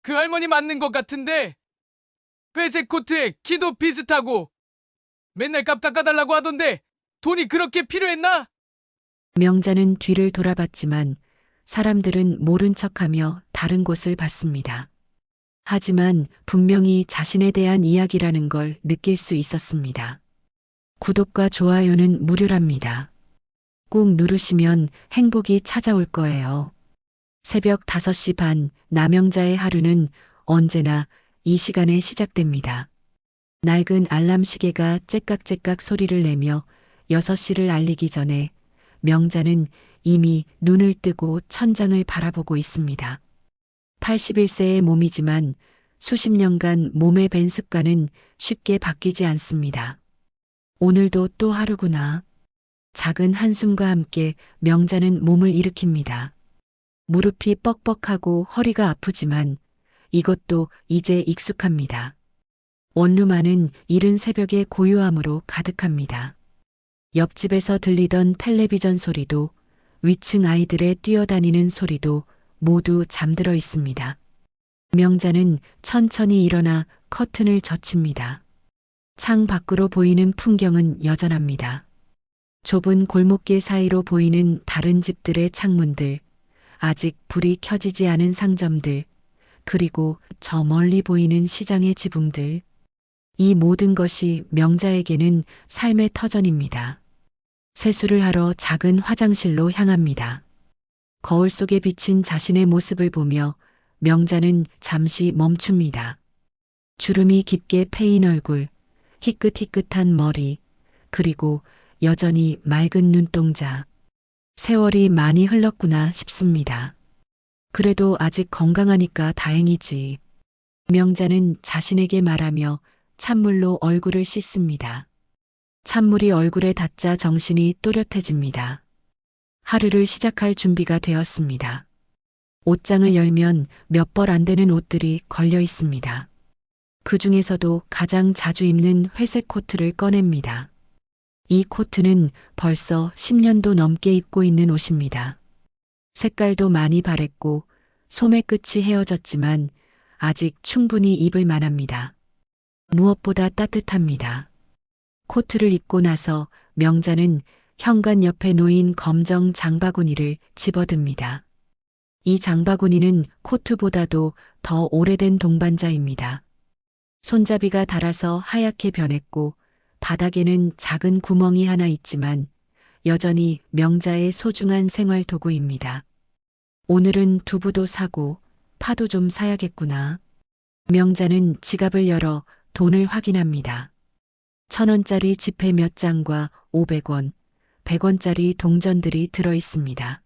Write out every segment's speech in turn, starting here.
그 할머니 맞는 것 같은데 회색 코트에 키도 비슷하고 맨날 값 깎아달라고 하던데 돈이 그렇게 필요했나? 명자는 뒤를 돌아봤지만 사람들은 모른 척하며 다른 곳을 봤습니다. 하지만 분명히 자신에 대한 이야기라는 걸 느낄 수 있었습니다. 구독과 좋아요는 무료랍니다. 꾹 누르시면 행복이 찾아올 거예요. 새벽 5시 반, 남영자의 하루는 언제나 이 시간에 시작됩니다. 낡은 알람 시계가 째깍째깍 소리를 내며 6시를 알리기 전에 명자는 이미 눈을 뜨고 천장을 바라보고 있습니다. 81세의 몸이지만 수십 년간 몸에 밴 습관은 쉽게 바뀌지 않습니다. 오늘도 또 하루구나. 작은 한숨과 함께 명자는 몸을 일으킵니다. 무릎이 뻑뻑하고 허리가 아프지만 이것도 이제 익숙합니다. 원룸안은 이른 새벽의 고요함으로 가득합니다. 옆집에서 들리던 텔레비전 소리도 위층 아이들의 뛰어다니는 소리도 모두 잠들어 있습니다. 명자는 천천히 일어나 커튼을 젖힙니다. 창 밖으로 보이는 풍경은 여전합니다. 좁은 골목길 사이로 보이는 다른 집들의 창문들, 아직 불이 켜지지 않은 상점들, 그리고 저 멀리 보이는 시장의 지붕들. 이 모든 것이 명자에게는 삶의 터전입니다. 세수를 하러 작은 화장실로 향합니다. 거울 속에 비친 자신의 모습을 보며 명자는 잠시 멈춥니다. 주름이 깊게 패인 얼굴, 희끗희끗한 머리, 그리고 여전히 맑은 눈동자. 세월이 많이 흘렀구나 싶습니다. 그래도 아직 건강하니까 다행이지. 명자는 자신에게 말하며 찬물로 얼굴을 씻습니다. 찬물이 얼굴에 닿자 정신이 또렷해집니다. 하루를 시작할 준비가 되었습니다. 옷장을 열면 몇 벌 안 되는 옷들이 걸려 있습니다. 그 중에서도 가장 자주 입는 회색 코트를 꺼냅니다. 이 코트는 벌써 10년도 넘게 입고 있는 옷입니다. 색깔도 많이 바랬고 소매 끝이 헤어졌지만 아직 충분히 입을 만합니다. 무엇보다 따뜻합니다. 코트를 입고 나서 명자는 현관 옆에 놓인 검정 장바구니를 집어듭니다. 이 장바구니는 코트보다도 더 오래된 동반자입니다. 손잡이가 닳아서 하얗게 변했고 바닥에는 작은 구멍이 하나 있지만 여전히 명자의 소중한 생활 도구입니다. 오늘은 두부도 사고 파도 좀 사야겠구나. 명자는 지갑을 열어 돈을 확인합니다. 1,000원짜리 지폐 몇 장과 500원, 100원짜리 동전들이 들어 있습니다.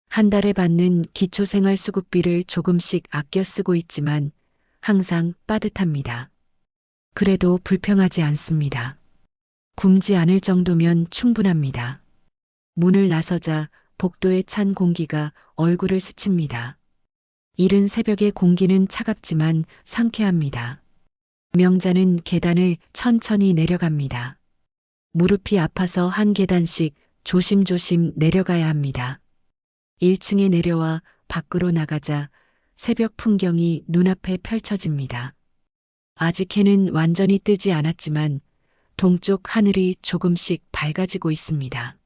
한 달에 받는 기초생활수급비를 조금씩 아껴 쓰고 있지만 항상 빠듯합니다. 그래도 불평하지 않습니다. 굶지 않을 정도면 충분합니다. 문을 나서자 복도에 찬 공기가 얼굴을 스칩니다. 이른 새벽의 공기는 차갑지만 상쾌합니다. 명자는 계단을 천천히 내려갑니다. 무릎이 아파서 한 계단씩 조심조심 내려가야 합니다. 1층에 내려와 밖으로 나가자 새벽 풍경이 눈앞에 펼쳐집니다. 아직 해는 완전히 뜨지 않았지만 동쪽 하늘이 조금씩 밝아지고 있습니다.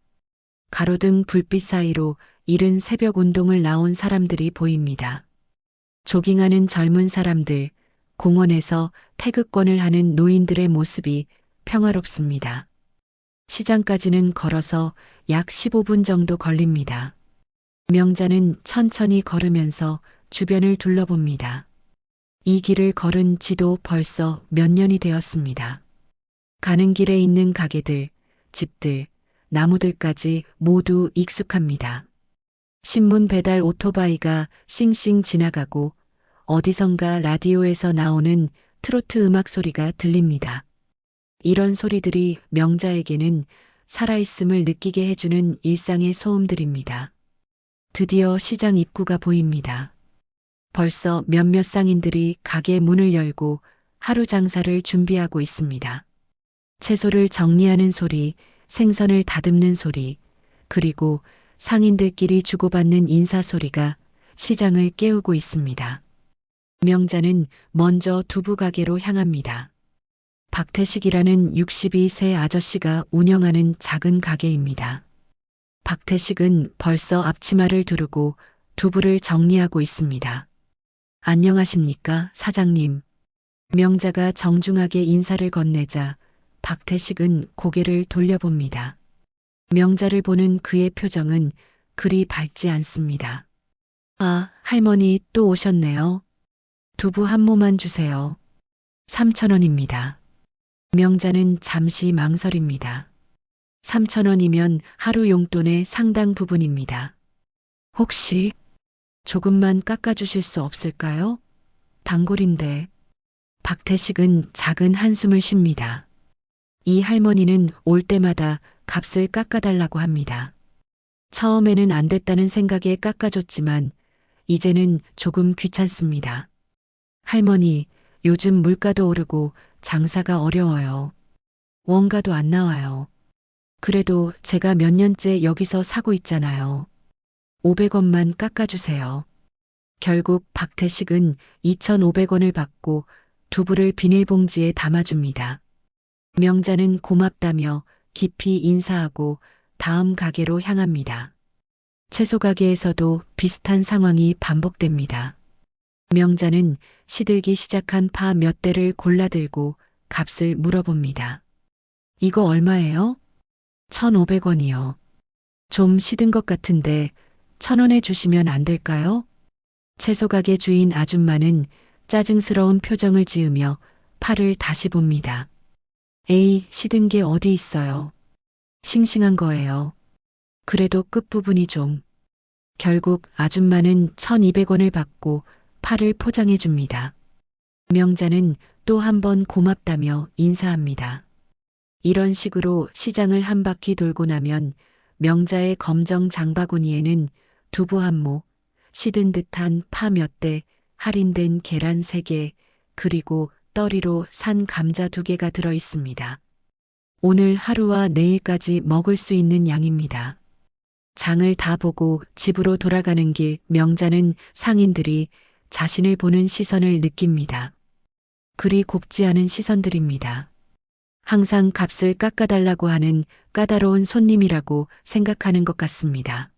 가로등 불빛 사이로 이른 새벽 운동을 나온 사람들이 보입니다. 조깅하는 젊은 사람들, 공원에서 태극권을 하는 노인들의 모습이 평화롭습니다. 시장까지는 걸어서 약 15분 정도 걸립니다. 명자는 천천히 걸으면서 주변을 둘러봅니다. 이 길을 걸은 지도 벌써 몇 년이 되었습니다. 가는 길에 있는 가게들, 집들, 나무들까지 모두 익숙합니다. 신문 배달 오토바이가 싱싱 지나가고 어디선가 라디오에서 나오는 트로트 음악 소리가 들립니다. 이런 소리들이 명자에게는 살아있음을 느끼게 해주는 일상의 소음들입니다. 드디어 시장 입구가 보입니다. 벌써 몇몇 상인들이 가게 문을 열고 하루 장사를 준비하고 있습니다. 채소를 정리하는 소리, 생선을 다듬는 소리, 그리고 상인들끼리 주고받는 인사 소리가 시장을 깨우고 있습니다. 명자는 먼저 두부 가게로 향합니다. 박태식이라는 62세 아저씨가 운영하는 작은 가게입니다. 박태식은 벌써 앞치마를 두르고 두부를 정리하고 있습니다. 안녕하십니까, 사장님. 명자가 정중하게 인사를 건네자 박태식은 고개를 돌려봅니다. 명자를 보는 그의 표정은 그리 밝지 않습니다. 아, 할머니 또 오셨네요. 두부 한 모만 주세요. 3,000원입니다. 명자는 잠시 망설입니다. 3,000원이면 하루 용돈의 상당 부분입니다. 혹시 조금만 깎아주실 수 없을까요? 단골인데. 박태식은 작은 한숨을 쉽니다. 이 할머니는 올 때마다 값을 깎아달라고 합니다. 처음에는 안 됐다는 생각에 깎아줬지만 이제는 조금 귀찮습니다. 할머니, 요즘 물가도 오르고 장사가 어려워요. 원가도 안 나와요. 그래도 제가 몇 년째 여기서 사고 있잖아요. 500원만 깎아주세요. 결국 박태식은 2,500원을 받고 두부를 비닐봉지에 담아줍니다. 명자는 고맙다며 깊이 인사하고 다음 가게로 향합니다. 채소 가게에서도 비슷한 상황이 반복됩니다. 명자는 시들기 시작한 파 몇 대를 골라들고 값을 물어봅니다. 이거 얼마예요? 1,500원이요. 좀 시든 것 같은데 1,000원에 주시면 안 될까요? 채소 가게 주인 아줌마는 짜증스러운 표정을 지으며 파를 다시 봅니다. 에이, 시든 게 어디 있어요. 싱싱한 거예요. 그래도 끝부분이 좀. 결국 아줌마는 1,200원을 받고 파를 포장해 줍니다. 명자는 또 한 번 고맙다며 인사합니다. 이런 식으로 시장을 한 바퀴 돌고 나면 명자의 검정 장바구니에는 두부 한 모, 시든 듯한 파 몇 대, 할인된 계란 3개, 그리고 떨이로 산 감자 2개가 들어 있습니다. 오늘 하루와 내일까지 먹을 수 있는 양입니다. 장을 다 보고 집으로 돌아가는 길 명자는 상인들이 자신을 보는 시선을 느낍니다. 그리 곱지 않은 시선들입니다. 항상 값을 깎아달라고 하는 까다로운 손님이라고 생각하는 것 같습니다.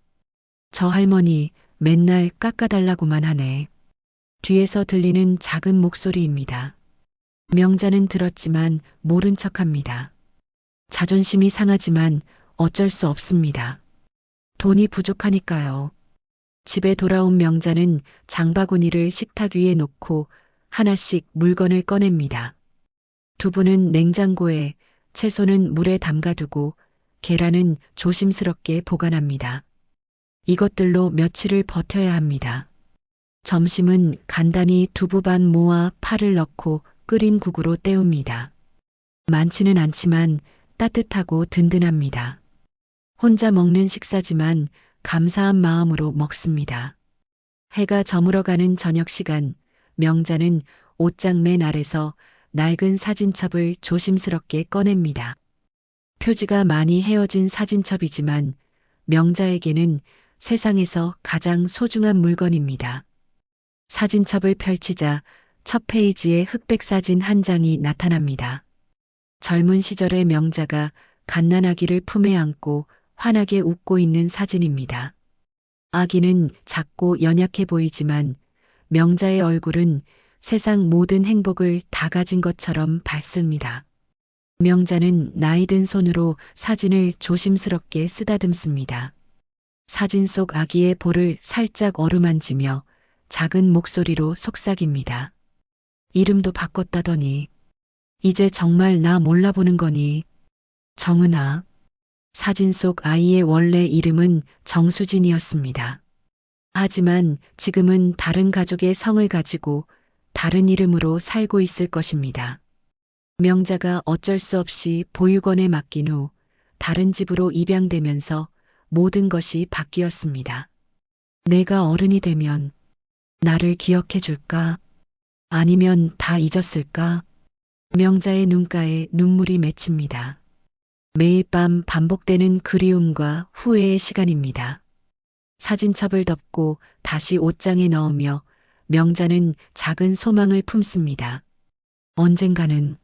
저 할머니 맨날 깎아달라고만 하네. 뒤에서 들리는 작은 목소리입니다. 명자는 들었지만 모른 척합니다. 자존심이 상하지만 어쩔 수 없습니다. 돈이 부족하니까요. 집에 돌아온 명자는 장바구니를 식탁 위에 놓고 하나씩 물건을 꺼냅니다. 두부는 냉장고에, 채소는 물에 담가두고 계란은 조심스럽게 보관합니다. 이것들로 며칠을 버텨야 합니다. 점심은 간단히 두부 반 모아 파를 넣고 끓인 국으로 때웁니다. 많지는 않지만 따뜻하고 든든합니다. 혼자 먹는 식사지만 감사한 마음으로 먹습니다. 해가 저물어가는 저녁 시간, 명자는 옷장 맨 아래서 낡은 사진첩을 조심스럽게 꺼냅니다. 표지가 많이 헤어진 사진첩이지만 명자에게는 세상에서 가장 소중한 물건입니다. 사진첩을 펼치자 첫 페이지에 흑백 사진 한 장이 나타납니다. 젊은 시절의 명자가 갓난아기를 품에 안고 환하게 웃고 있는 사진입니다. 아기는 작고 연약해 보이지만 명자의 얼굴은 세상 모든 행복을 다 가진 것처럼 밝습니다. 명자는 나이든 손으로 사진을 조심스럽게 쓰다듬습니다. 사진 속 아기의 볼을 살짝 어루만지며 작은 목소리로 속삭입니다. 이름도 바꿨다더니 이제 정말 나 몰라보는 거니? 정은아. 사진 속 아이의 원래 이름은 정수진이었습니다. 하지만 지금은 다른 가족의 성을 가지고 다른 이름으로 살고 있을 것입니다. 명자가 어쩔 수 없이 보육원에 맡긴 후 다른 집으로 입양되면서 모든 것이 바뀌었습니다. 내가 어른이 되면 나를 기억해 줄까? 아니면 다 잊었을까? 명자의 눈가에 눈물이 맺힙니다. 매일 밤 반복되는 그리움과 후회의 시간입니다. 사진첩을 덮고 다시 옷장에 넣으며 명자는 작은 소망을 품습니다. 언젠가는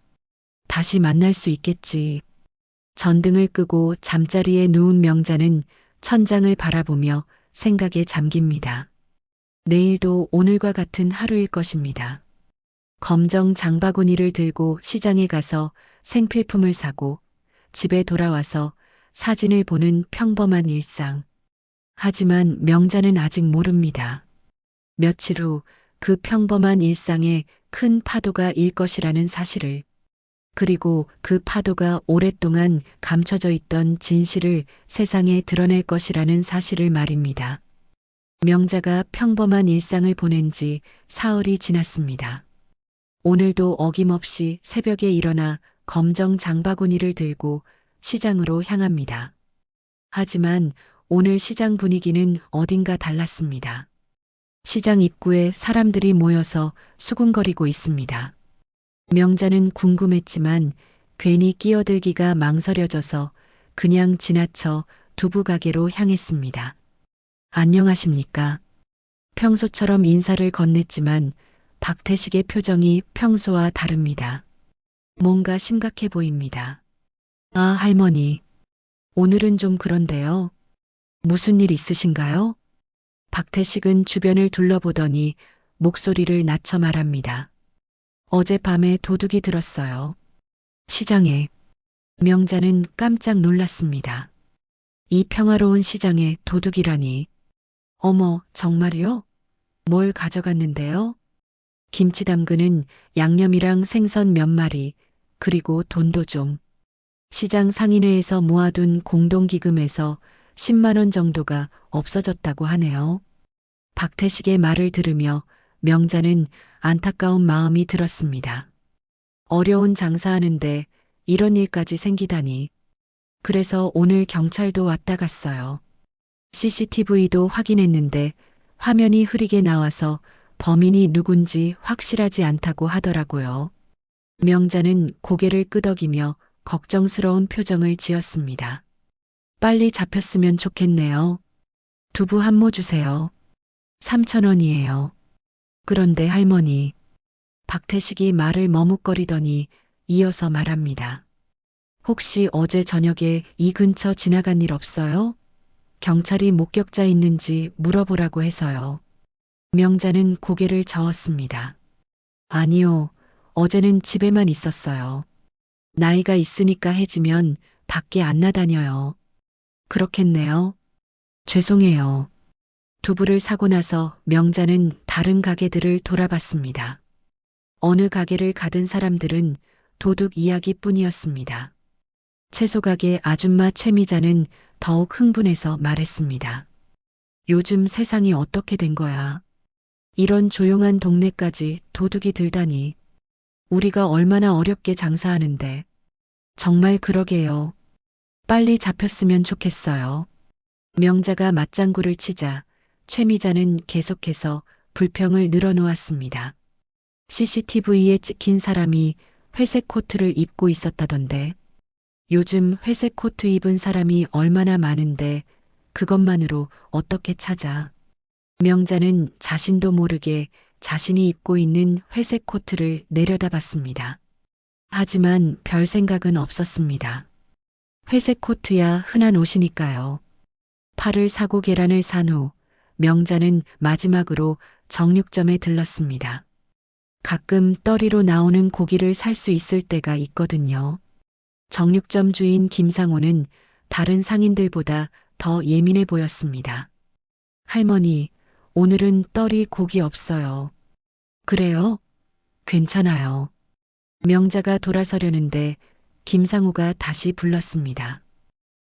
다시 만날 수 있겠지. 전등을 끄고 잠자리에 누운 명자는 천장을 바라보며 생각에 잠깁니다. 내일도 오늘과 같은 하루일 것입니다. 검정 장바구니를 들고 시장에 가서 생필품을 사고 집에 돌아와서 사진을 보는 평범한 일상. 하지만 명자는 아직 모릅니다. 며칠 후 그 평범한 일상에 큰 파도가 일 것이라는 사실을, 그리고 그 파도가 오랫동안 감춰져 있던 진실을 세상에 드러낼 것이라는 사실을 말입니다. 명자가 평범한 일상을 보낸 지 사흘이 지났습니다. 오늘도 어김없이 새벽에 일어나 검정 장바구니를 들고 시장으로 향합니다. 하지만 오늘 시장 분위기는 어딘가 달랐습니다. 시장 입구에 사람들이 모여서 수군거리고 있습니다. 명자는 궁금했지만 괜히 끼어들기가 망설여져서 그냥 지나쳐 두부 가게로 향했습니다. 안녕하십니까? 평소처럼 인사를 건넸지만 박태식의 표정이 평소와 다릅니다. 뭔가 심각해 보입니다. 아, 할머니. 오늘은 좀 그런데요. 무슨 일 있으신가요? 박태식은 주변을 둘러보더니 목소리를 낮춰 말합니다. 어젯밤에 도둑이 들었어요. 시장에. 명자는 깜짝 놀랐습니다. 이 평화로운 시장에 도둑이라니. 어머, 정말요? 뭘 가져갔는데요? 김치 담그는 양념이랑 생선 몇 마리, 그리고 돈도 좀. 시장 상인회에서 모아둔 공동기금에서 10만 원 정도가 없어졌다고 하네요. 박태식의 말을 들으며 명자는 안타까운 마음이 들었습니다. 어려운 장사하는데 이런 일까지 생기다니. 그래서 오늘 경찰도 왔다 갔어요. CCTV도 확인했는데 화면이 흐리게 나와서 범인이 누군지 확실하지 않다고 하더라고요. 명자는 고개를 끄덕이며 걱정스러운 표정을 지었습니다. 빨리 잡혔으면 좋겠네요. 두부 한 모 주세요. 3,000원이에요. 그런데 할머니. 박태식이 말을 머뭇거리더니 이어서 말합니다. 혹시 어제 저녁에 이 근처 지나간 일 없어요? 경찰이 목격자 있는지 물어보라고 해서요. 명자는 고개를 저었습니다. 아니요. 어제는 집에만 있었어요. 나이가 있으니까 해지면 밖에 안 나다녀요. 그렇겠네요. 죄송해요. 두부를 사고 나서 명자는 다른 가게들을 돌아봤습니다. 어느 가게를 가든 사람들은 도둑 이야기뿐이었습니다. 채소 가게 아줌마 최미자는 더욱 흥분해서 말했습니다. 요즘 세상이 어떻게 된 거야? 이런 조용한 동네까지 도둑이 들다니. 우리가 얼마나 어렵게 장사하는데. 정말 그러게요. 빨리 잡혔으면 좋겠어요. 명자가 맞장구를 치자 최미자는 계속해서 불평을 늘어놓았습니다. CCTV에 찍힌 사람이 회색 코트를 입고 있었다던데. 요즘 회색 코트 입은 사람이 얼마나 많은데 그것만으로 어떻게 찾아. 명자는 자신도 모르게 자신이 입고 있는 회색 코트를 내려다봤습니다. 하지만 별 생각은 없었습니다. 회색 코트야 흔한 옷이니까요. 팔을 사고 계란을 산 후 명자는 마지막으로 정육점에 들렀습니다. 가끔 떨이로 나오는 고기를 살 수 있을 때가 있거든요. 정육점 주인 김상호는 다른 상인들보다 더 예민해 보였습니다. 할머니, 오늘은 떨이 고기 없어요. 그래요? 괜찮아요. 명자가 돌아서려는데 김상호가 다시 불렀습니다.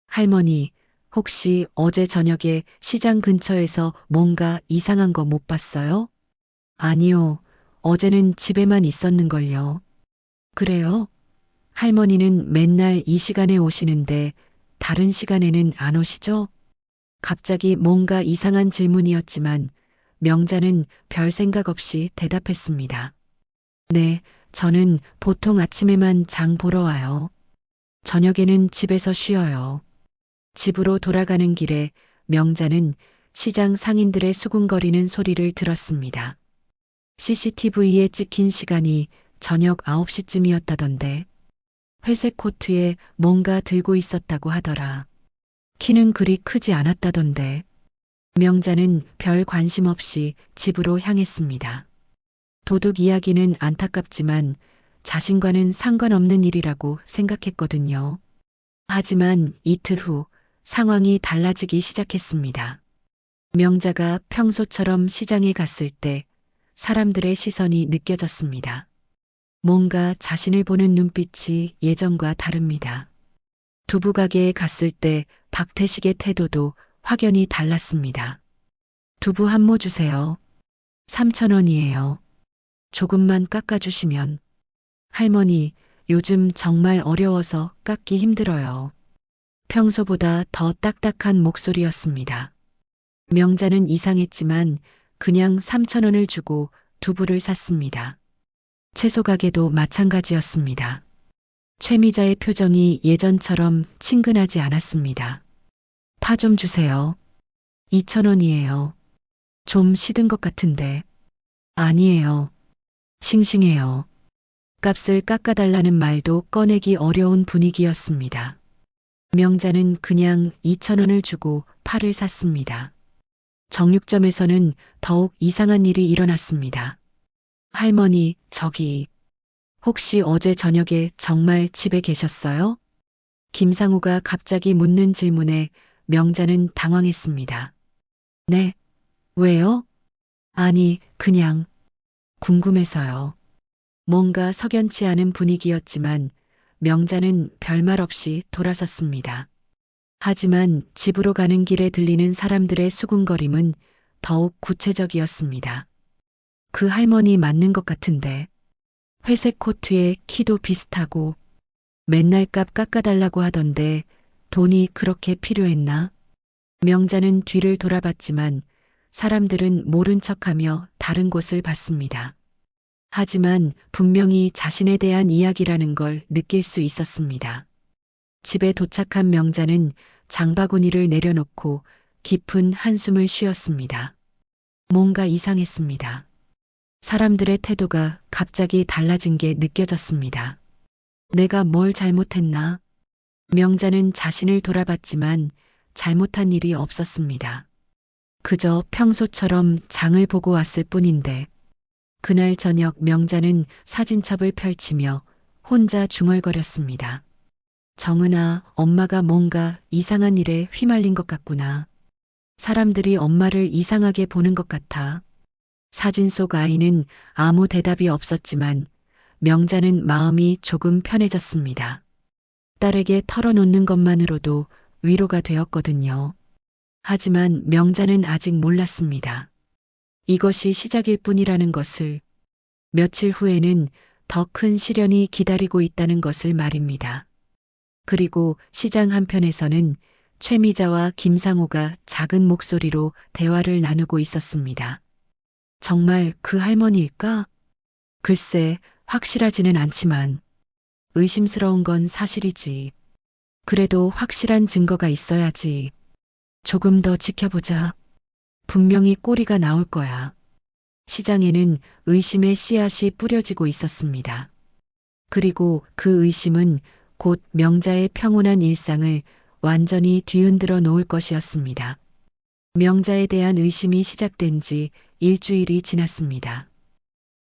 할머니, 혹시 어제 저녁에 시장 근처에서 뭔가 이상한 거 못 봤어요? 아니요. 어제는 집에만 있었는걸요. 그래요? 할머니는 맨날 이 시간에 오시는데 다른 시간에는 안 오시죠? 갑자기 뭔가 이상한 질문이었지만 명자는 별 생각 없이 대답했습니다. 네, 저는 보통 아침에만 장 보러 와요. 저녁에는 집에서 쉬어요. 집으로 돌아가는 길에 명자는 시장 상인들의 수군거리는 소리를 들었습니다. CCTV에 찍힌 시간이 저녁 9시쯤이었다던데. 회색 코트에 뭔가 들고 있었다고 하더라. 키는 그리 크지 않았다던데. 명자는 별 관심 없이 집으로 향했습니다. 도둑 이야기는 안타깝지만 자신과는 상관없는 일이라고 생각했거든요. 하지만 이틀 후 상황이 달라지기 시작했습니다. 명자가 평소처럼 시장에 갔을 때 사람들의 시선이 느껴졌습니다. 뭔가 자신을 보는 눈빛이 예전과 다릅니다. 두부가게에 갔을 때 박태식의 태도도 확연히 달랐습니다. 두부 한 모 주세요. 3,000원이에요. 조금만 깎아주시면. 할머니, 요즘 정말 어려워서 깎기 힘들어요. 평소보다 더 딱딱한 목소리였습니다. 명자는 이상했지만 그냥 3,000원을 주고 두부를 샀습니다. 채소 가게도 마찬가지였습니다. 최미자의 표정이 예전처럼 친근하지 않았습니다. 파 좀 주세요. 2,000원이에요. 좀 시든 것 같은데. 아니에요. 싱싱해요. 값을 깎아달라는 말도 꺼내기 어려운 분위기였습니다. 명자는 그냥 2,000원을 주고 파를 샀습니다. 정육점에서는 더욱 이상한 일이 일어났습니다. 할머니, 저기, 혹시 어제 저녁에 정말 집에 계셨어요? 김상우가 갑자기 묻는 질문에 명자는 당황했습니다. 네, 왜요? 아니, 그냥 궁금해서요. 뭔가 석연치 않은 분위기였지만 명자는 별말 없이 돌아섰습니다. 하지만 집으로 가는 길에 들리는 사람들의 수군거림은 더욱 구체적이었습니다. 그 할머니 맞는 것 같은데. 회색 코트에 키도 비슷하고 맨날 값 깎아달라고 하던데 돈이 그렇게 필요했나? 명자는 뒤를 돌아봤지만 사람들은 모른 척하며 다른 곳을 봤습니다. 하지만 분명히 자신에 대한 이야기라는 걸 느낄 수 있었습니다. 집에 도착한 명자는 장바구니를 내려놓고 깊은 한숨을 쉬었습니다. 뭔가 이상했습니다. 사람들의 태도가 갑자기 달라진 게 느껴졌습니다. 내가 뭘 잘못했나? 명자는 자신을 돌아봤지만 잘못한 일이 없었습니다. 그저 평소처럼 장을 보고 왔을 뿐인데 그날 저녁 명자는 사진첩을 펼치며 혼자 중얼거렸습니다. 정은아, 엄마가 뭔가 이상한 일에 휘말린 것 같구나. 사람들이 엄마를 이상하게 보는 것 같아. 사진 속 아이는 아무 대답이 없었지만 명자는 마음이 조금 편해졌습니다. 딸에게 털어놓는 것만으로도 위로가 되었거든요. 하지만 명자는 아직 몰랐습니다. 이것이 시작일 뿐이라는 것을, 며칠 후에는 더 큰 시련이 기다리고 있다는 것을 말입니다. 그리고 시장 한편에서는 최미자와 김상우가 작은 목소리로 대화를 나누고 있었습니다. 정말 그 할머니일까? 글쎄, 확실하지는 않지만 의심스러운 건 사실이지. 그래도 확실한 증거가 있어야지. 조금 더 지켜보자. 분명히 꼬리가 나올 거야. 시장에는 의심의 씨앗이 뿌려지고 있었습니다. 그리고 그 의심은 곧 명자의 평온한 일상을 완전히 뒤흔들어 놓을 것이었습니다. 명자에 대한 의심이 시작된 지 일주일이 지났습니다.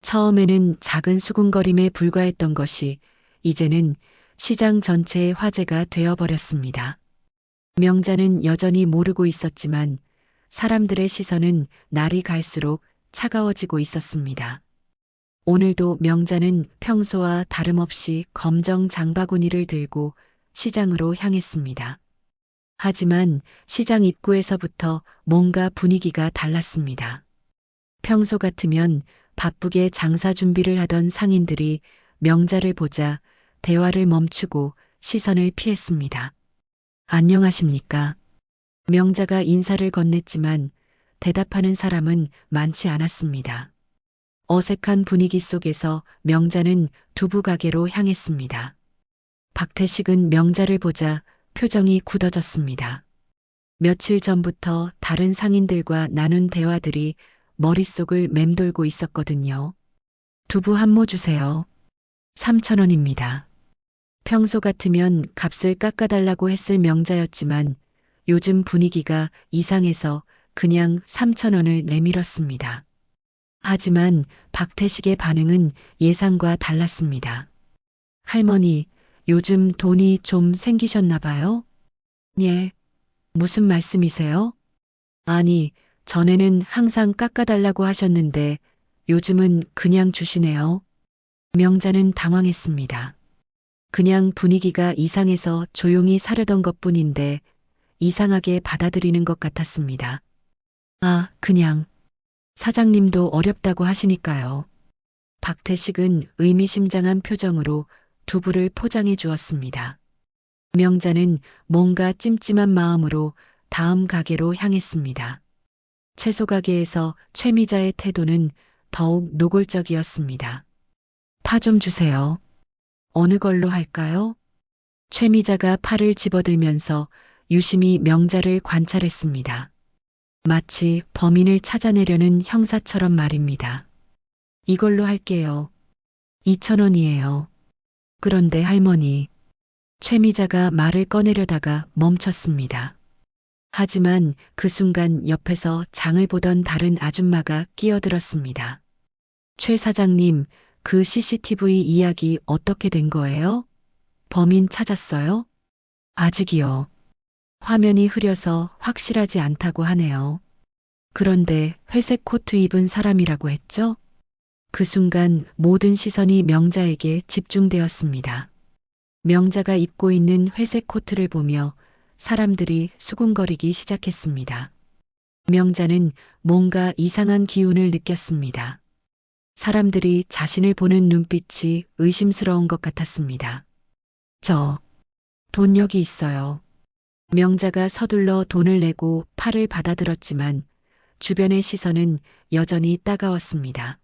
처음에는 작은 수군거림에 불과했던 것이 이제는 시장 전체의 화제가 되어버렸습니다. 명자는 여전히 모르고 있었지만 사람들의 시선은 날이 갈수록 차가워지고 있었습니다. 오늘도 명자는 평소와 다름없이 검정 장바구니를 들고 시장으로 향했습니다. 하지만 시장 입구에서부터 뭔가 분위기가 달랐습니다. 평소 같으면 바쁘게 장사 준비를 하던 상인들이 명자를 보자 대화를 멈추고 시선을 피했습니다. 안녕하십니까? 명자가 인사를 건넸지만 대답하는 사람은 많지 않았습니다. 어색한 분위기 속에서 명자는 두부가게로 향했습니다. 박태식은 명자를 보자 표정이 굳어졌습니다. 며칠 전부터 다른 상인들과 나눈 대화들이 머릿속을 맴돌고 있었거든요. 두부 한 모 주세요. 3,000원입니다. 평소 같으면 값을 깎아달라고 했을 명자였지만 요즘 분위기가 이상해서 그냥 3,000원을 내밀었습니다. 하지만 박태식의 반응은 예상과 달랐습니다. 할머니, 요즘 돈이 좀 생기셨나 봐요? 예. 무슨 말씀이세요? 아니, 전에는 항상 깎아달라고 하셨는데 요즘은 그냥 주시네요. 명자는 당황했습니다. 그냥 분위기가 이상해서 조용히 사려던 것뿐인데 이상하게 받아들이는 것 같았습니다. 아, 그냥. 사장님도 어렵다고 하시니까요. 박태식은 의미심장한 표정으로 두부를 포장해 주었습니다. 명자는 뭔가 찜찜한 마음으로 다음 가게로 향했습니다. 채소 가게에서 최미자의 태도는 더욱 노골적이었습니다. 파 좀 주세요. 어느 걸로 할까요? 최미자가 파를 집어들면서 유심히 명자를 관찰했습니다. 마치 범인을 찾아내려는 형사처럼 말입니다. 이걸로 할게요. 2,000원이에요. 그런데 할머니, 최미자가 말을 꺼내려다가 멈췄습니다. 하지만 그 순간 옆에서 장을 보던 다른 아줌마가 끼어들었습니다. 최 사장님, 그 CCTV 이야기 어떻게 된 거예요? 범인 찾았어요? 아직이요. 화면이 흐려서 확실하지 않다고 하네요. 그런데 회색 코트 입은 사람이라고 했죠? 그 순간 모든 시선이 명자에게 집중되었습니다. 명자가 입고 있는 회색 코트를 보며 사람들이 수군거리기 시작했습니다. 명자는 뭔가 이상한 기운을 느꼈습니다. 사람들이 자신을 보는 눈빛이 의심스러운 것 같았습니다. 돈 여기 있어요. 명자가 서둘러 돈을 내고 팔을 받아들었지만 주변의 시선은 여전히 따가웠습니다.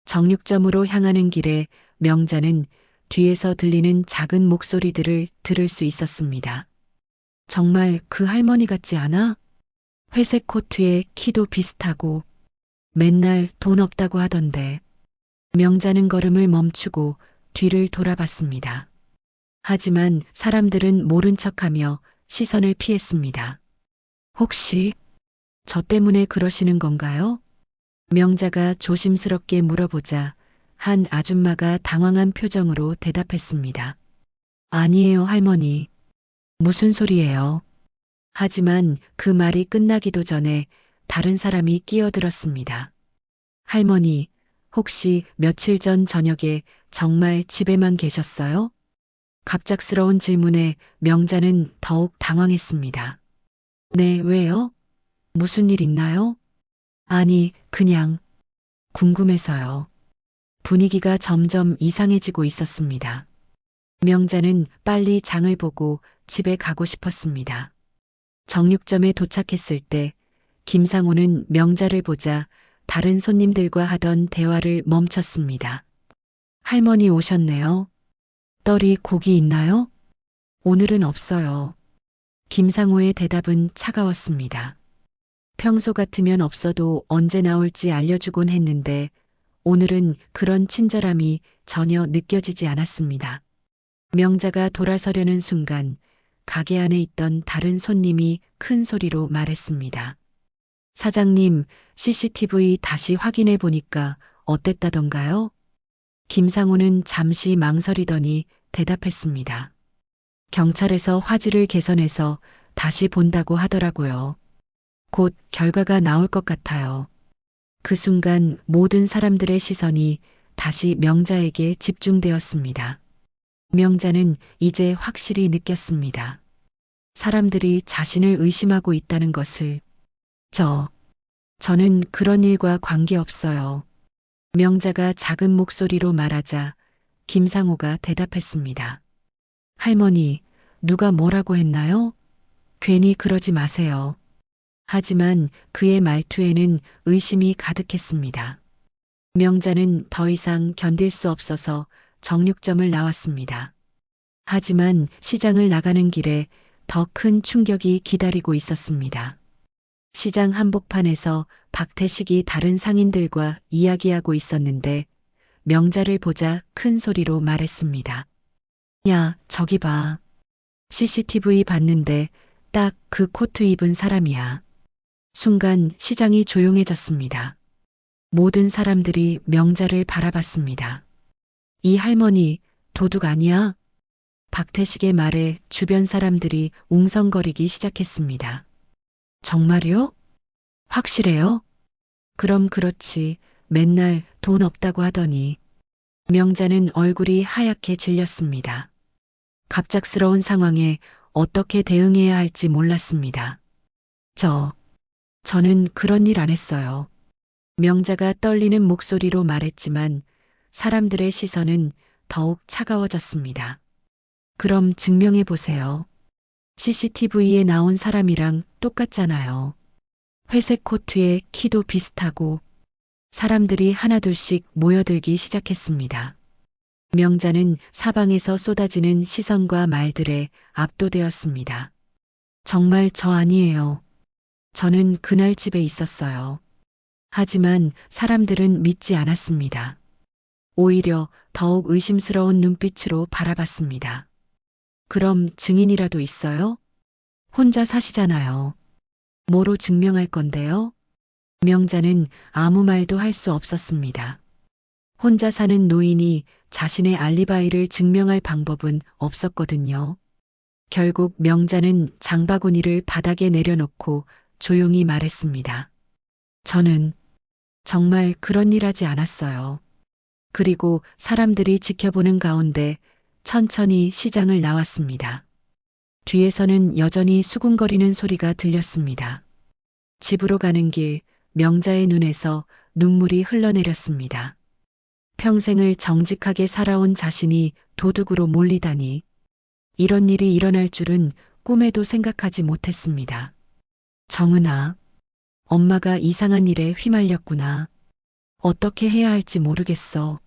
정육점으로 향하는 길에 명자는 뒤에서 들리는 작은 목소리들을 들을 수 있었습니다. 정말 그 할머니 같지 않아? 회색 코트에 키도 비슷하고 맨날 돈 없다고 하던데. 명자는 걸음을 멈추고 뒤를 돌아봤습니다. 하지만 사람들은 모른 척하며 시선을 피했습니다. 혹시 저 때문에 그러시는 건가요? 명자가 조심스럽게 물어보자 한 아줌마가 당황한 표정으로 대답했습니다. 아니에요, 할머니. 무슨 소리예요? 하지만 그 말이 끝나기도 전에 다른 사람이 끼어들었습니다. 할머니, 혹시 며칠 전 저녁에 정말 집에만 계셨어요? 갑작스러운 질문에 명자는 더욱 당황했습니다. 네, 왜요? 무슨 일 있나요? 아니, 그냥 궁금해서요. 분위기가 점점 이상해지고 있었습니다. 명자는 빨리 장을 보고 집에 가고 싶었습니다. 정육점에 도착했을 때 김상호는 명자를 보자 다른 손님들과 하던 대화를 멈췄습니다. 할머니 오셨네요. 떨이 고기 있나요? 오늘은 없어요. 김상호의 대답은 차가웠습니다. 평소 같으면 없어도 언제 나올지 알려주곤 했는데 오늘은 그런 친절함이 전혀 느껴지지 않았습니다. 명자가 돌아서려는 순간 가게 안에 있던 다른 손님이 큰 소리로 말했습니다. 사장님, CCTV 다시 확인해 보니까 어땠다던가요? 김상호는 잠시 망설이더니 대답했습니다. 경찰에서 화질을 개선해서 다시 본다고 하더라고요. 곧 결과가 나올 것 같아요. 그 순간 모든 사람들의 시선이 다시 명자에게 집중되었습니다. 명자는 이제 확실히 느꼈습니다. 사람들이 자신을 의심하고 있다는 것을. 저는 그런 일과 관계없어요. 명자가 작은 목소리로 말하자 김상호가 대답했습니다. 할머니, 누가 뭐라고 했나요? 괜히 그러지 마세요. 하지만 그의 말투에는 의심이 가득했습니다. 명자는 더 이상 견딜 수 없어서 정육점을 나왔습니다. 하지만 시장을 나가는 길에 더 큰 충격이 기다리고 있었습니다. 시장 한복판에서 박태식이 다른 상인들과 이야기하고 있었는데 명자를 보자 큰 소리로 말했습니다. 야, 저기 봐. CCTV 봤는데 딱 그 코트 입은 사람이야. 순간 시장이 조용해졌습니다. 모든 사람들이 명자를 바라봤습니다. 이 할머니 도둑 아니야? 박태식의 말에 주변 사람들이 웅성거리기 시작했습니다. 정말요? 확실해요? 그럼 그렇지. 맨날 돈 없다고 하더니. 명자는 얼굴이 하얗게 질렸습니다. 갑작스러운 상황에 어떻게 대응해야 할지 몰랐습니다. 저는 그런 일 안 했어요. 명자가 떨리는 목소리로 말했지만 사람들의 시선은 더욱 차가워졌습니다. 그럼 증명해 보세요. CCTV에 나온 사람이랑 똑같잖아요. 회색 코트에 키도 비슷하고. 사람들이 하나둘씩 모여들기 시작했습니다. 명자는 사방에서 쏟아지는 시선과 말들에 압도되었습니다. 정말 저 아니에요. 저는 그날 집에 있었어요. 하지만 사람들은 믿지 않았습니다. 오히려 더욱 의심스러운 눈빛으로 바라봤습니다. 그럼 증인이라도 있어요? 혼자 사시잖아요. 뭐로 증명할 건데요? 명자는 아무 말도 할 수 없었습니다. 혼자 사는 노인이 자신의 알리바이를 증명할 방법은 없었거든요. 결국 명자는 장바구니를 바닥에 내려놓고 조용히 말했습니다. 저는 정말 그런 일 하지 않았어요. 그리고 사람들이 지켜보는 가운데 천천히 시장을 나왔습니다. 뒤에서는 여전히 수군거리는 소리가 들렸습니다. 집으로 가는 길, 명자의 눈에서 눈물이 흘러내렸습니다. 평생을 정직하게 살아온 자신이 도둑으로 몰리다니. 이런 일이 일어날 줄은 꿈에도 생각하지 못했습니다. 정은아, 엄마가 이상한 일에 휘말렸구나. 어떻게 해야 할지 모르겠어.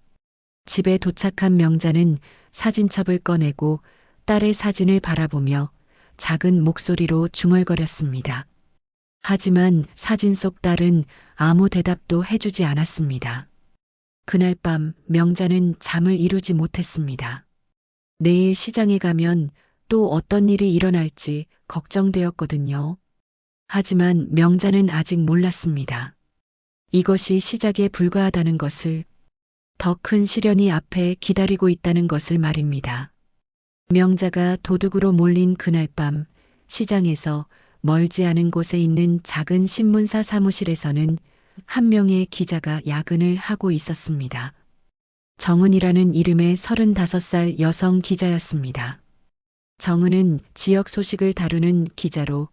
집에 도착한 명자는 사진첩을 꺼내고 딸의 사진을 바라보며 작은 목소리로 중얼거렸습니다. 하지만 사진 속 딸은 아무 대답도 해주지 않았습니다. 그날 밤 명자는 잠을 이루지 못했습니다. 내일 시장에 가면 또 어떤 일이 일어날지 걱정되었거든요. 하지만 명자는 아직 몰랐습니다. 이것이 시작에 불과하다는 것을, 더 큰 시련이 앞에 기다리고 있다는 것을 말입니다. 명자가 도둑으로 몰린 그날 밤 시장에서 멀지 않은 곳에 있는 작은 신문사 사무실에서는 한 명의 기자가 야근을 하고 있었습니다. 정은이라는 이름의 35살 여성 기자였습니다. 정은은 지역 소식을 다루는 기자로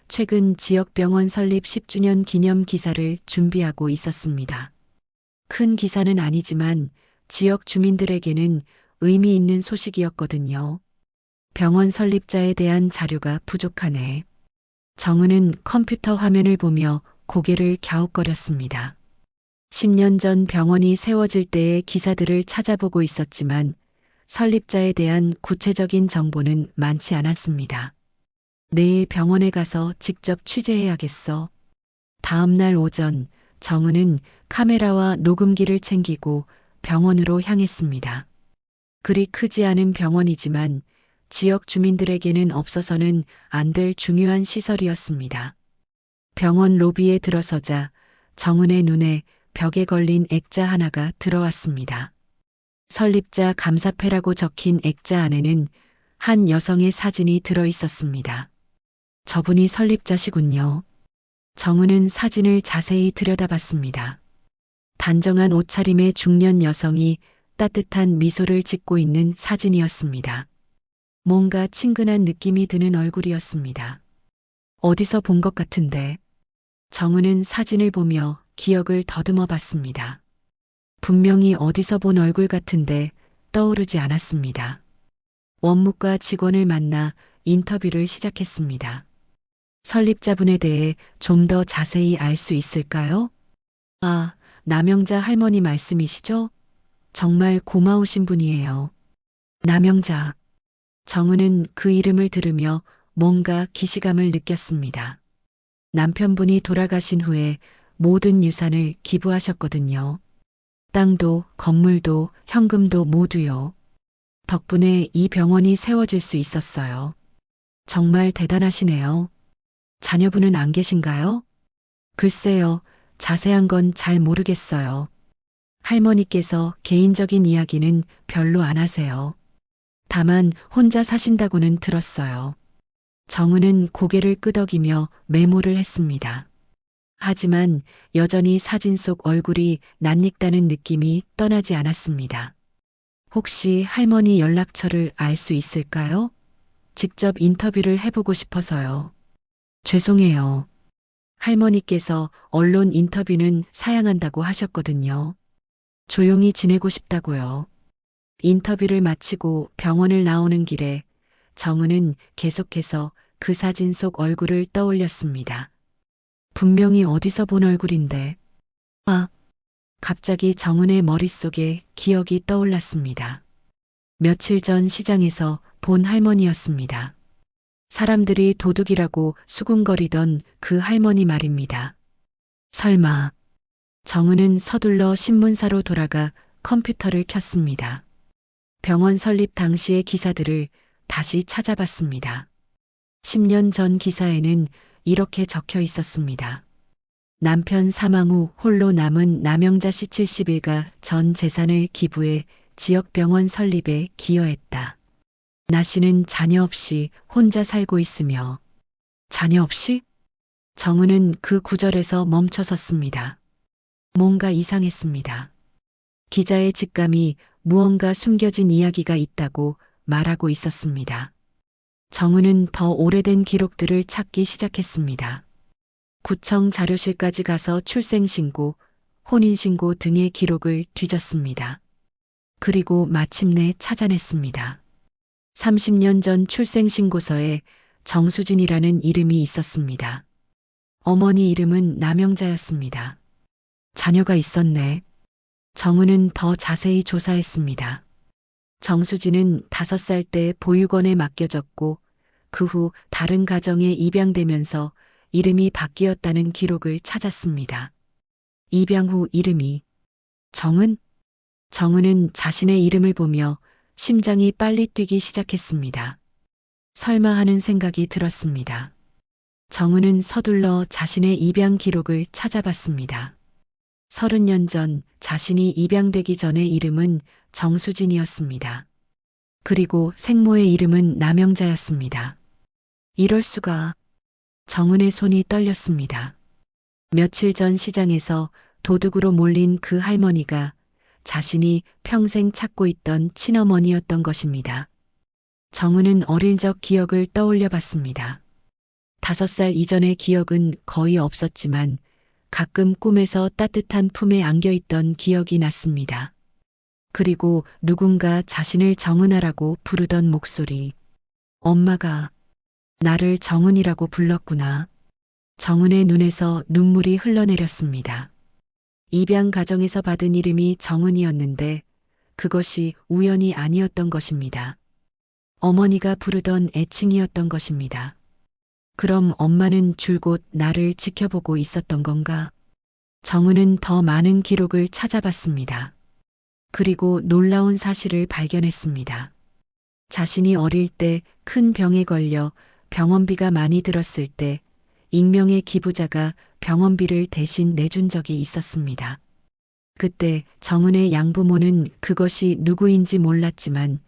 최근 지역병원 설립 10주년 기념 기사를 준비하고 있었습니다. 큰 기사는 아니지만 지역 주민들에게는 의미 있는 소식이었거든요. 병원 설립자에 대한 자료가 부족하네. 정은은 컴퓨터 화면을 보며 고개를 갸웃거렸습니다. 10년 전 병원이 세워질 때의 기사들을 찾아보고 있었지만 설립자에 대한 구체적인 정보는 많지 않았습니다. 내일 병원에 가서 직접 취재해야겠어. 다음 날 오전 정은은 카메라와 녹음기를 챙기고 병원으로 향했습니다. 그리 크지 않은 병원이지만 지역 주민들에게는 없어서는 안 될 중요한 시설이었습니다. 병원 로비에 들어서자 정은의 눈에 벽에 걸린 액자 하나가 들어왔습니다. 설립자 감사패라고 적힌 액자 안에는 한 여성의 사진이 들어 있었습니다. 저분이 설립자시군요. 정은은 사진을 자세히 들여다봤습니다. 단정한 옷차림의 중년 여성이 따뜻한 미소를 짓고 있는 사진이었습니다. 뭔가 친근한 느낌이 드는 얼굴이었습니다. 어디서 본 것 같은데. 정은은 사진을 보며 기억을 더듬어 봤습니다. 분명히 어디서 본 얼굴 같은데 떠오르지 않았습니다. 원무과 직원을 만나 인터뷰를 시작했습니다. 설립자분에 대해 좀 더 자세히 알 수 있을까요? 아, 남영자 할머니 말씀이시죠? 정말 고마우신 분이에요. 남영자. 정은은 그 이름을 들으며 뭔가 기시감을 느꼈습니다. 남편분이 돌아가신 후에 모든 유산을 기부하셨거든요. 땅도 건물도 현금도 모두요. 덕분에 이 병원이 세워질 수 있었어요. 정말 대단하시네요. 자녀분은 안 계신가요? 글쎄요, 자세한 건 잘 모르겠어요. 할머니께서 개인적인 이야기는 별로 안 하세요. 다만 혼자 사신다고는 들었어요. 정은은 고개를 끄덕이며 메모를 했습니다. 하지만 여전히 사진 속 얼굴이 낯익다는 느낌이 떠나지 않았습니다. 혹시 할머니 연락처를 알 수 있을까요? 직접 인터뷰를 해보고 싶어서요. 죄송해요. 할머니께서 언론 인터뷰는 사양한다고 하셨거든요. 조용히 지내고 싶다고요. 인터뷰를 마치고 병원을 나오는 길에 정은은 계속해서 그 사진 속 얼굴을 떠올렸습니다. 분명히 어디서 본 얼굴인데. 갑자기 정은의 머릿속에 기억이 떠올랐습니다. 며칠 전 시장에서 본 할머니였습니다. 사람들이 도둑이라고 수군거리던 그 할머니 말입니다. 설마. 정은은 서둘러 신문사로 돌아가 컴퓨터를 켰습니다. 병원 설립 당시의 기사들을 다시 찾아봤습니다. 10년 전 기사에는 이렇게 적혀 있었습니다. 남편 사망 후 홀로 남은 남영자 씨 70일가 전 재산을 기부해 지역병원 설립에 기여했다. 나 씨는 자녀 없이 혼자 살고 있으며. 자녀 없이? 정은은 그 구절에서 멈춰섰습니다. 뭔가 이상했습니다. 기자의 직감이 무언가 숨겨진 이야기가 있다고 말하고 있었습니다. 정은은 더 오래된 기록들을 찾기 시작했습니다. 구청 자료실까지 가서 출생신고, 혼인신고 등의 기록을 뒤졌습니다. 그리고 마침내 찾아냈습니다. 30년 전 출생신고서에 정수진이라는 이름이 있었습니다. 어머니 이름은 남영자였습니다. 자녀가 있었네. 정은은 더 자세히 조사했습니다. 정수진은 5살 때 보육원에 맡겨졌고 그 후 다른 가정에 입양되면서 이름이 바뀌었다는 기록을 찾았습니다. 입양 후 이름이 정은? 정은은 자신의 이름을 보며 심장이 빨리 뛰기 시작했습니다. 설마 하는 생각이 들었습니다. 정은은 서둘러 자신의 입양 기록을 찾아봤습니다. 30년 전 자신이 입양되기 전의 이름은 정수진이었습니다. 그리고 생모의 이름은 남영자였습니다. 이럴 수가. 정은의 손이 떨렸습니다. 며칠 전 시장에서 도둑으로 몰린 그 할머니가 자신이 평생 찾고 있던 친어머니였던 것입니다. 정은은 어릴 적 기억을 떠올려 봤습니다. 5살 이전의 기억은 거의 없었지만 가끔 꿈에서 따뜻한 품에 안겨있던 기억이 났습니다. 그리고 누군가 자신을 정은아라고 부르던 목소리. 엄마가 나를 정은이라고 불렀구나. 정은의 눈에서 눈물이 흘러내렸습니다. 입양 가정에서 받은 이름이 정은이었는데 그것이 우연이 아니었던 것입니다. 어머니가 부르던 애칭이었던 것입니다. 그럼 엄마는 줄곧 나를 지켜보고 있었던 건가? 정은은 더 많은 기록을 찾아봤습니다. 그리고 놀라운 사실을 발견했습니다. 자신이 어릴 때 큰 병에 걸려 병원비가 많이 들었을 때 익명의 기부자가 병원비를 대신 내준 적이 있었습니다. 그때 정은의 양부모는 그것이 누구인지 몰랐지만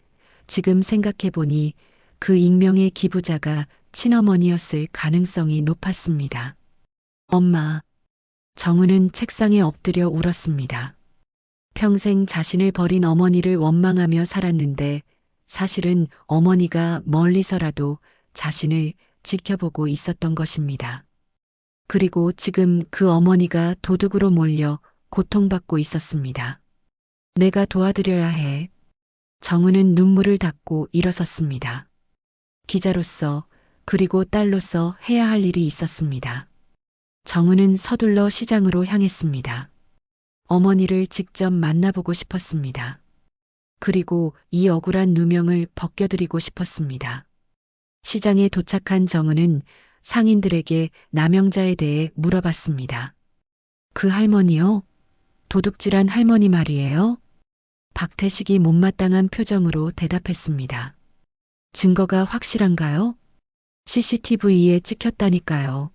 지금 생각해보니 그 익명의 기부자가 친어머니였을 가능성이 높았습니다. 엄마. 정은은 책상에 엎드려 울었습니다. 평생 자신을 버린 어머니를 원망하며 살았는데 사실은 어머니가 멀리서라도 자신을 지켜보고 있었던 것입니다. 그리고 지금 그 어머니가 도둑으로 몰려 고통받고 있었습니다. 내가 도와드려야 해. 정은은 눈물을 닦고 일어섰습니다. 기자로서 그리고 딸로서 해야 할 일이 있었습니다. 정은은 서둘러 시장으로 향했습니다. 어머니를 직접 만나보고 싶었습니다. 그리고 이 억울한 누명을 벗겨드리고 싶었습니다. 시장에 도착한 정은은 상인들에게 남영자에 대해 물어봤습니다. 그 할머니요? 도둑질한 할머니 말이에요? 박태식이 못마땅한 표정으로 대답했습니다. 증거가 확실한가요? CCTV에 찍혔다니까요.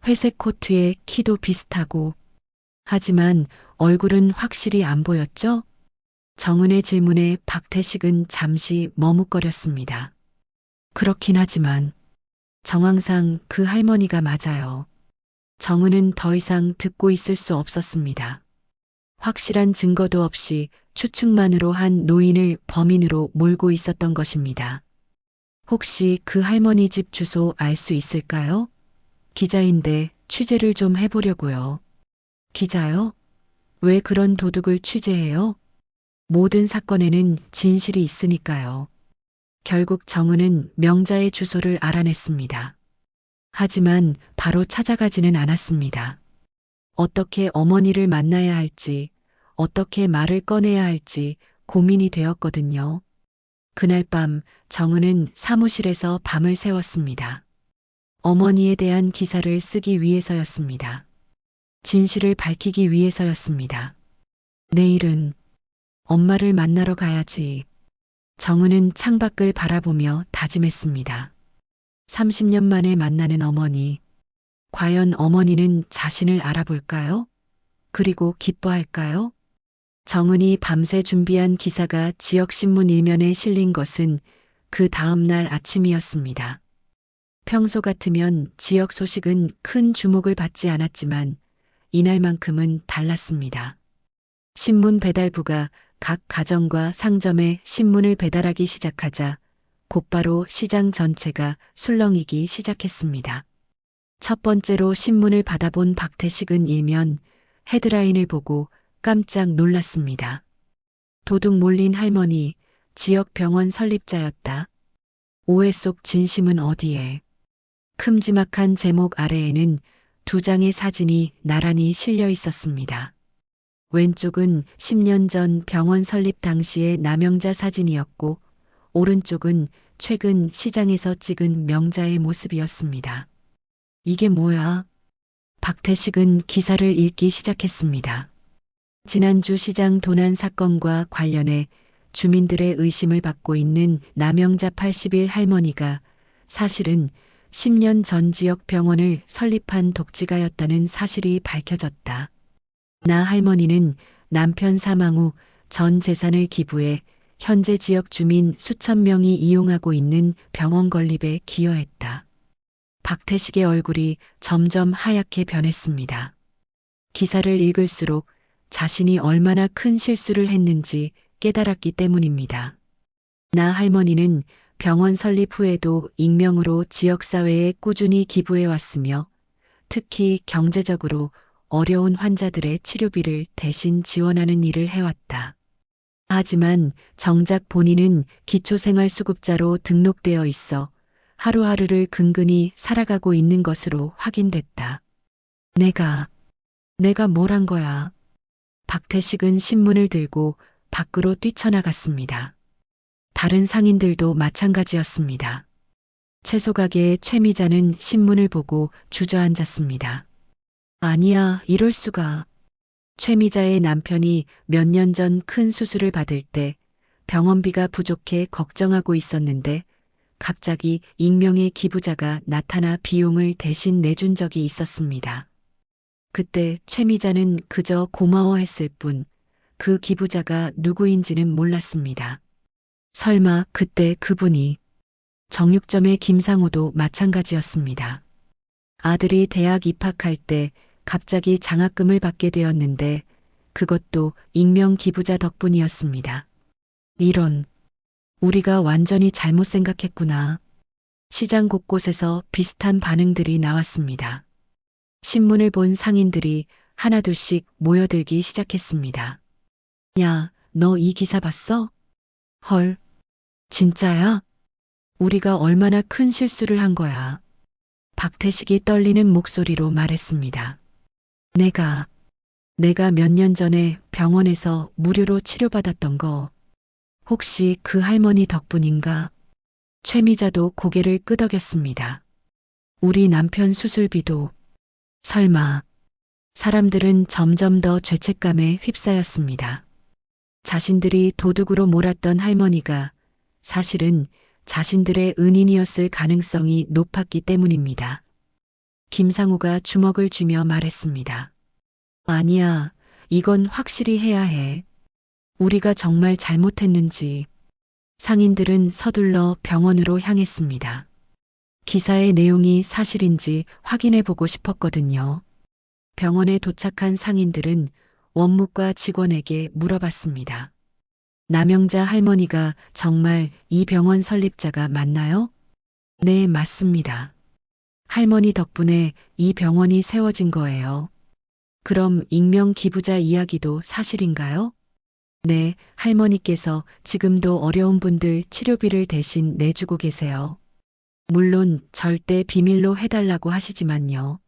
회색 코트에 키도 비슷하고. 하지만 얼굴은 확실히 안 보였죠? 정은의 질문에 박태식은 잠시 머뭇거렸습니다. 그렇긴 하지만 정황상 그 할머니가 맞아요. 정은은 더 이상 듣고 있을 수 없었습니다. 확실한 증거도 없이 추측만으로 한 노인을 범인으로 몰고 있었던 것입니다. 혹시 그 할머니 집 주소 알 수 있을까요? 기자인데 취재를 좀 해보려고요. 기자요? 왜 그런 도둑을 취재해요? 모든 사건에는 진실이 있으니까요. 결국 정은은 명자의 주소를 알아냈습니다. 하지만 바로 찾아가지는 않았습니다. 어떻게 어머니를 만나야 할지, 어떻게 말을 꺼내야 할지 고민이 되었거든요. 그날 밤 정은은 사무실에서 밤을 새웠습니다. 어머니에 대한 기사를 쓰기 위해서였습니다. 진실을 밝히기 위해서였습니다. 내일은 엄마를 만나러 가야지. 정은은 창밖을 바라보며 다짐했습니다. 30년 만에 만나는 어머니. 과연 어머니는 자신을 알아볼까요? 그리고 기뻐할까요? 정은이 밤새 준비한 기사가 지역신문 일면에 실린 것은 그 다음날 아침이었습니다. 평소 같으면 지역 소식은 큰 주목을 받지 않았지만 이날만큼은 달랐습니다. 신문 배달부가 각 가정과 상점에 신문을 배달하기 시작하자 곧바로 시장 전체가 술렁이기 시작했습니다. 첫 번째로 신문을 받아본 박태식은 일면 헤드라인을 보고 깜짝 놀랐습니다. 도둑 몰린 할머니, 지역 병원 설립자였다. 오해 속 진심은 어디에? 큼지막한 제목 아래에는 두 장의 사진이 나란히 실려 있었습니다. 왼쪽은 10년 전 병원 설립 당시의 남영자 사진이었고, 오른쪽은 최근 시장에서 찍은 명자의 모습이었습니다. 이게 뭐야? 박태식은 기사를 읽기 시작했습니다. 지난주 시장 도난 사건과 관련해 주민들의 의심을 받고 있는 남영자 80일 할머니가 사실은 10년 전 지역 병원을 설립한 독지가였다는 사실이 밝혀졌다. 나 할머니는 남편 사망 후 전 재산을 기부해 현재 지역 주민 수천 명이 이용하고 있는 병원 건립에 기여했다. 박태식의 얼굴이 점점 하얗게 변했습니다. 기사를 읽을수록 자신이 얼마나 큰 실수를 했는지 깨달았기 때문입니다. 나 할머니는 병원 설립 후에도 익명으로 지역사회에 꾸준히 기부해왔으며 특히 경제적으로 어려운 환자들의 치료비를 대신 지원하는 일을 해왔다. 하지만 정작 본인은 기초생활수급자로 등록되어 있어 하루하루를 근근히 살아가고 있는 것으로 확인됐다. 내가 뭘 한 거야? 박태식은 신문을 들고 밖으로 뛰쳐나갔습니다. 다른 상인들도 마찬가지였습니다. 채소가게의 최미자는 신문을 보고 주저앉았습니다. 아니야, 이럴 수가. 최미자의 남편이 몇 년 전 큰 수술을 받을 때 병원비가 부족해 걱정하고 있었는데 갑자기 익명의 기부자가 나타나 비용을 대신 내준 적이 있었습니다. 그때 최미자는 그저 고마워했을 뿐 그 기부자가 누구인지는 몰랐습니다. 설마 그때 그분이 정육점의 김상우도 마찬가지였습니다. 아들이 대학 입학할 때 갑자기 장학금을 받게 되었는데 그것도 익명 기부자 덕분이었습니다. 이런, 우리가 완전히 잘못 생각했구나. 시장 곳곳에서 비슷한 반응들이 나왔습니다. 신문을 본 상인들이 하나둘씩 모여들기 시작했습니다. 야, 너 이 기사 봤어? 헐, 진짜야? 우리가 얼마나 큰 실수를 한 거야. 박태식이 떨리는 목소리로 말했습니다. 내가 몇 년 전에 병원에서 무료로 치료받았던 거, 혹시 그 할머니 덕분인가? 최미자도 고개를 끄덕였습니다. 우리 남편 수술비도. 설마. 사람들은 점점 더 죄책감에 휩싸였습니다. 자신들이 도둑으로 몰았던 할머니가 사실은 자신들의 은인이었을 가능성이 높았기 때문입니다. 김상우가 주먹을 쥐며 말했습니다. 아니야, 이건 확실히 해야 해. 우리가 정말 잘못했는지. 상인들은 서둘러 병원으로 향했습니다. 기사의 내용이 사실인지 확인해 보고 싶었거든요. 병원에 도착한 상인들은 원무과 직원에게 물어봤습니다. 남영자 할머니가 정말 이 병원 설립자가 맞나요? 네, 맞습니다. 할머니 덕분에 이 병원이 세워진 거예요. 그럼 익명 기부자 이야기도 사실인가요? 네, 할머니께서 지금도 어려운 분들 치료비를 대신 내주고 계세요. 물론 절대 비밀로 해달라고 하시지만요.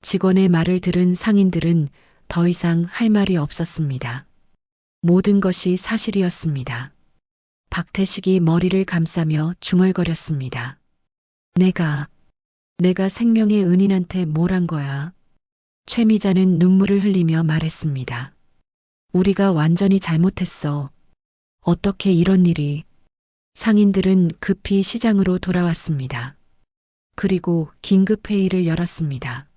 직원의 말을 들은 상인들은 더 이상 할 말이 없었습니다. 모든 것이 사실이었습니다. 박태식이 머리를 감싸며 중얼거렸습니다. 내가 생명의 은인한테 뭘 한 거야? 최미자는 눈물을 흘리며 말했습니다. 우리가 완전히 잘못했어. 어떻게 이런 일이. 상인들은 급히 시장으로 돌아왔습니다. 그리고 긴급 회의를 열었습니다.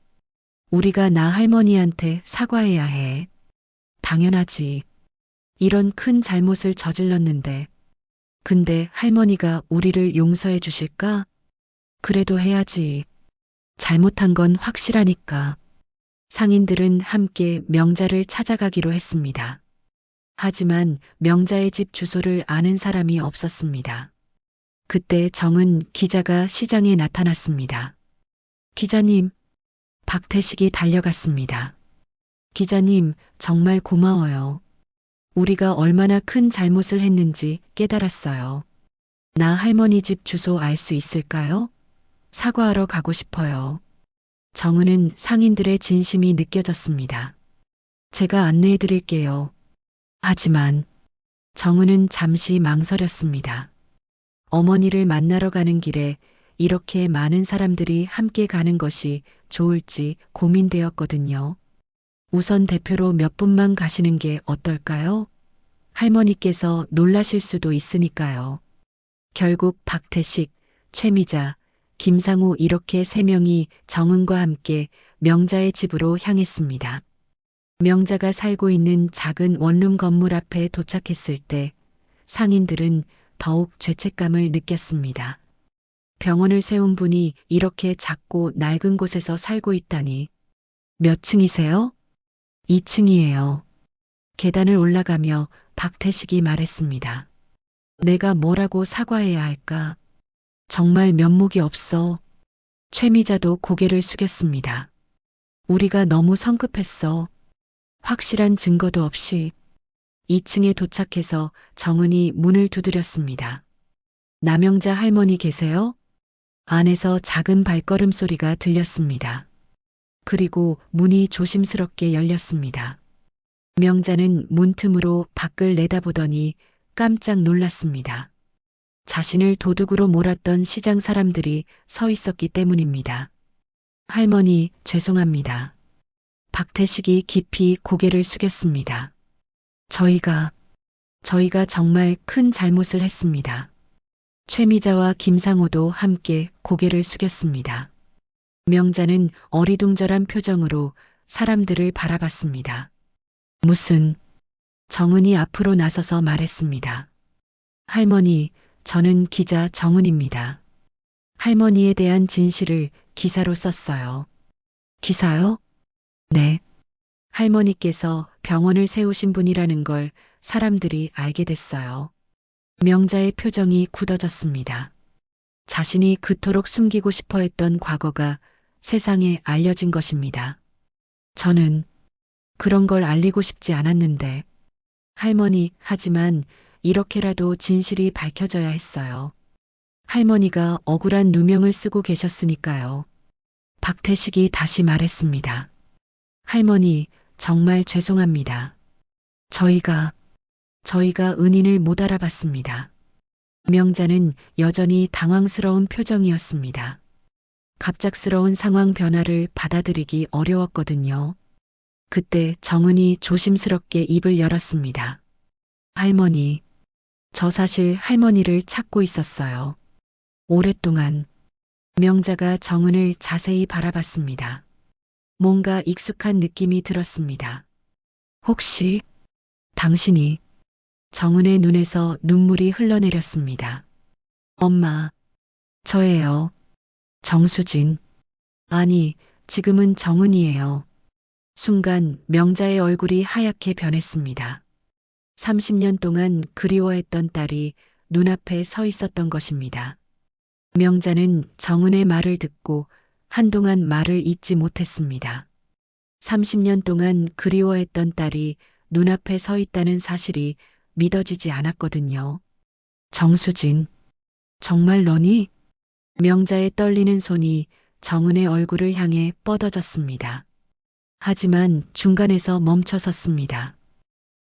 우리가 나 할머니한테 사과해야 해. 당연하지. 이런 큰 잘못을 저질렀는데. 근데 할머니가 우리를 용서해 주실까? 그래도 해야지. 잘못한 건 확실하니까. 상인들은 함께 명자를 찾아가기로 했습니다. 하지만 명자의 집 주소를 아는 사람이 없었습니다. 그때 정은 기자가 시장에 나타났습니다. 기자님, 박태식이 달려갔습니다. 기자님, 정말 고마워요. 우리가 얼마나 큰 잘못을 했는지 깨달았어요. 나 할머니 집 주소 알 수 있을까요? 사과하러 가고 싶어요. 정은은 상인들의 진심이 느껴졌습니다. 제가 안내해 드릴게요. 하지만 정은은 잠시 망설였습니다. 어머니를 만나러 가는 길에 이렇게 많은 사람들이 함께 가는 것이 좋을지 고민되었거든요. 우선 대표로 몇 분만 가시는 게 어떨까요? 할머니께서 놀라실 수도 있으니까요. 결국 박태식, 최미자, 김상우 이렇게 세 명이 정은과 함께 명자의 집으로 향했습니다. 명자가 살고 있는 작은 원룸 건물 앞에 도착했을 때 상인들은 더욱 죄책감을 느꼈습니다. 병원을 세운 분이 이렇게 작고 낡은 곳에서 살고 있다니. 몇 층이세요? 2층이에요. 계단을 올라가며 박태식이 말했습니다. 내가 뭐라고 사과해야 할까? 정말 면목이 없어. 최미자도 고개를 숙였습니다. 우리가 너무 성급했어. 확실한 증거도 없이. 2층에 도착해서 정은이 문을 두드렸습니다. 남영자 할머니 계세요? 안에서 작은 발걸음 소리가 들렸습니다. 그리고 문이 조심스럽게 열렸습니다. 명자는 문틈으로 밖을 내다보더니 깜짝 놀랐습니다. 자신을 도둑으로 몰았던 시장 사람들이 서 있었기 때문입니다. 할머니, 죄송합니다. 박태식이 깊이 고개를 숙였습니다. 저희가 정말 큰 잘못을 했습니다. 최미자와 김상호도 함께 고개를 숙였습니다. 명자는 어리둥절한 표정으로 사람들을 바라봤습니다. 무슨. 정은이 앞으로 나서서 말했습니다. 할머니, 저는 기자 정은입니다. 할머니에 대한 진실을 기사로 썼어요. 기사요? 네. 할머니께서 병원을 세우신 분이라는 걸 사람들이 알게 됐어요. 명자의 표정이 굳어졌습니다. 자신이 그토록 숨기고 싶어 했던 과거가 세상에 알려진 것입니다. 저는 그런 걸 알리고 싶지 않았는데. 할머니, 하지만 이렇게라도 진실이 밝혀져야 했어요. 할머니가 억울한 누명을 쓰고 계셨으니까요. 박태식이 다시 말했습니다. 할머니, 정말 죄송합니다. 저희가 은인을 못 알아봤습니다. 명자는 여전히 당황스러운 표정이었습니다. 갑작스러운 상황 변화를 받아들이기 어려웠거든요. 그때 정은이 조심스럽게 입을 열었습니다. 할머니, 저 사실 할머니를 찾고 있었어요. 오랫동안. 명자가 정은을 자세히 바라봤습니다. 뭔가 익숙한 느낌이 들었습니다. 혹시 당신이 정은의 눈에서 눈물이 흘러내렸습니다. 엄마, 저예요. 정수진. 아니, 지금은 정은이에요. 순간 명자의 얼굴이 하얗게 변했습니다. 30년 동안 그리워했던 딸이 눈앞에 서 있었던 것입니다. 명자는 정은의 말을 듣고 한동안 말을 잇지 못했습니다. 30년 동안 그리워했던 딸이 눈앞에 서 있다는 사실이 믿어지지 않았거든요. 정수진, 정말 너니? 명자의 떨리는 손이 정은의 얼굴을 향해 뻗어졌습니다. 하지만 중간에서 멈춰섰습니다.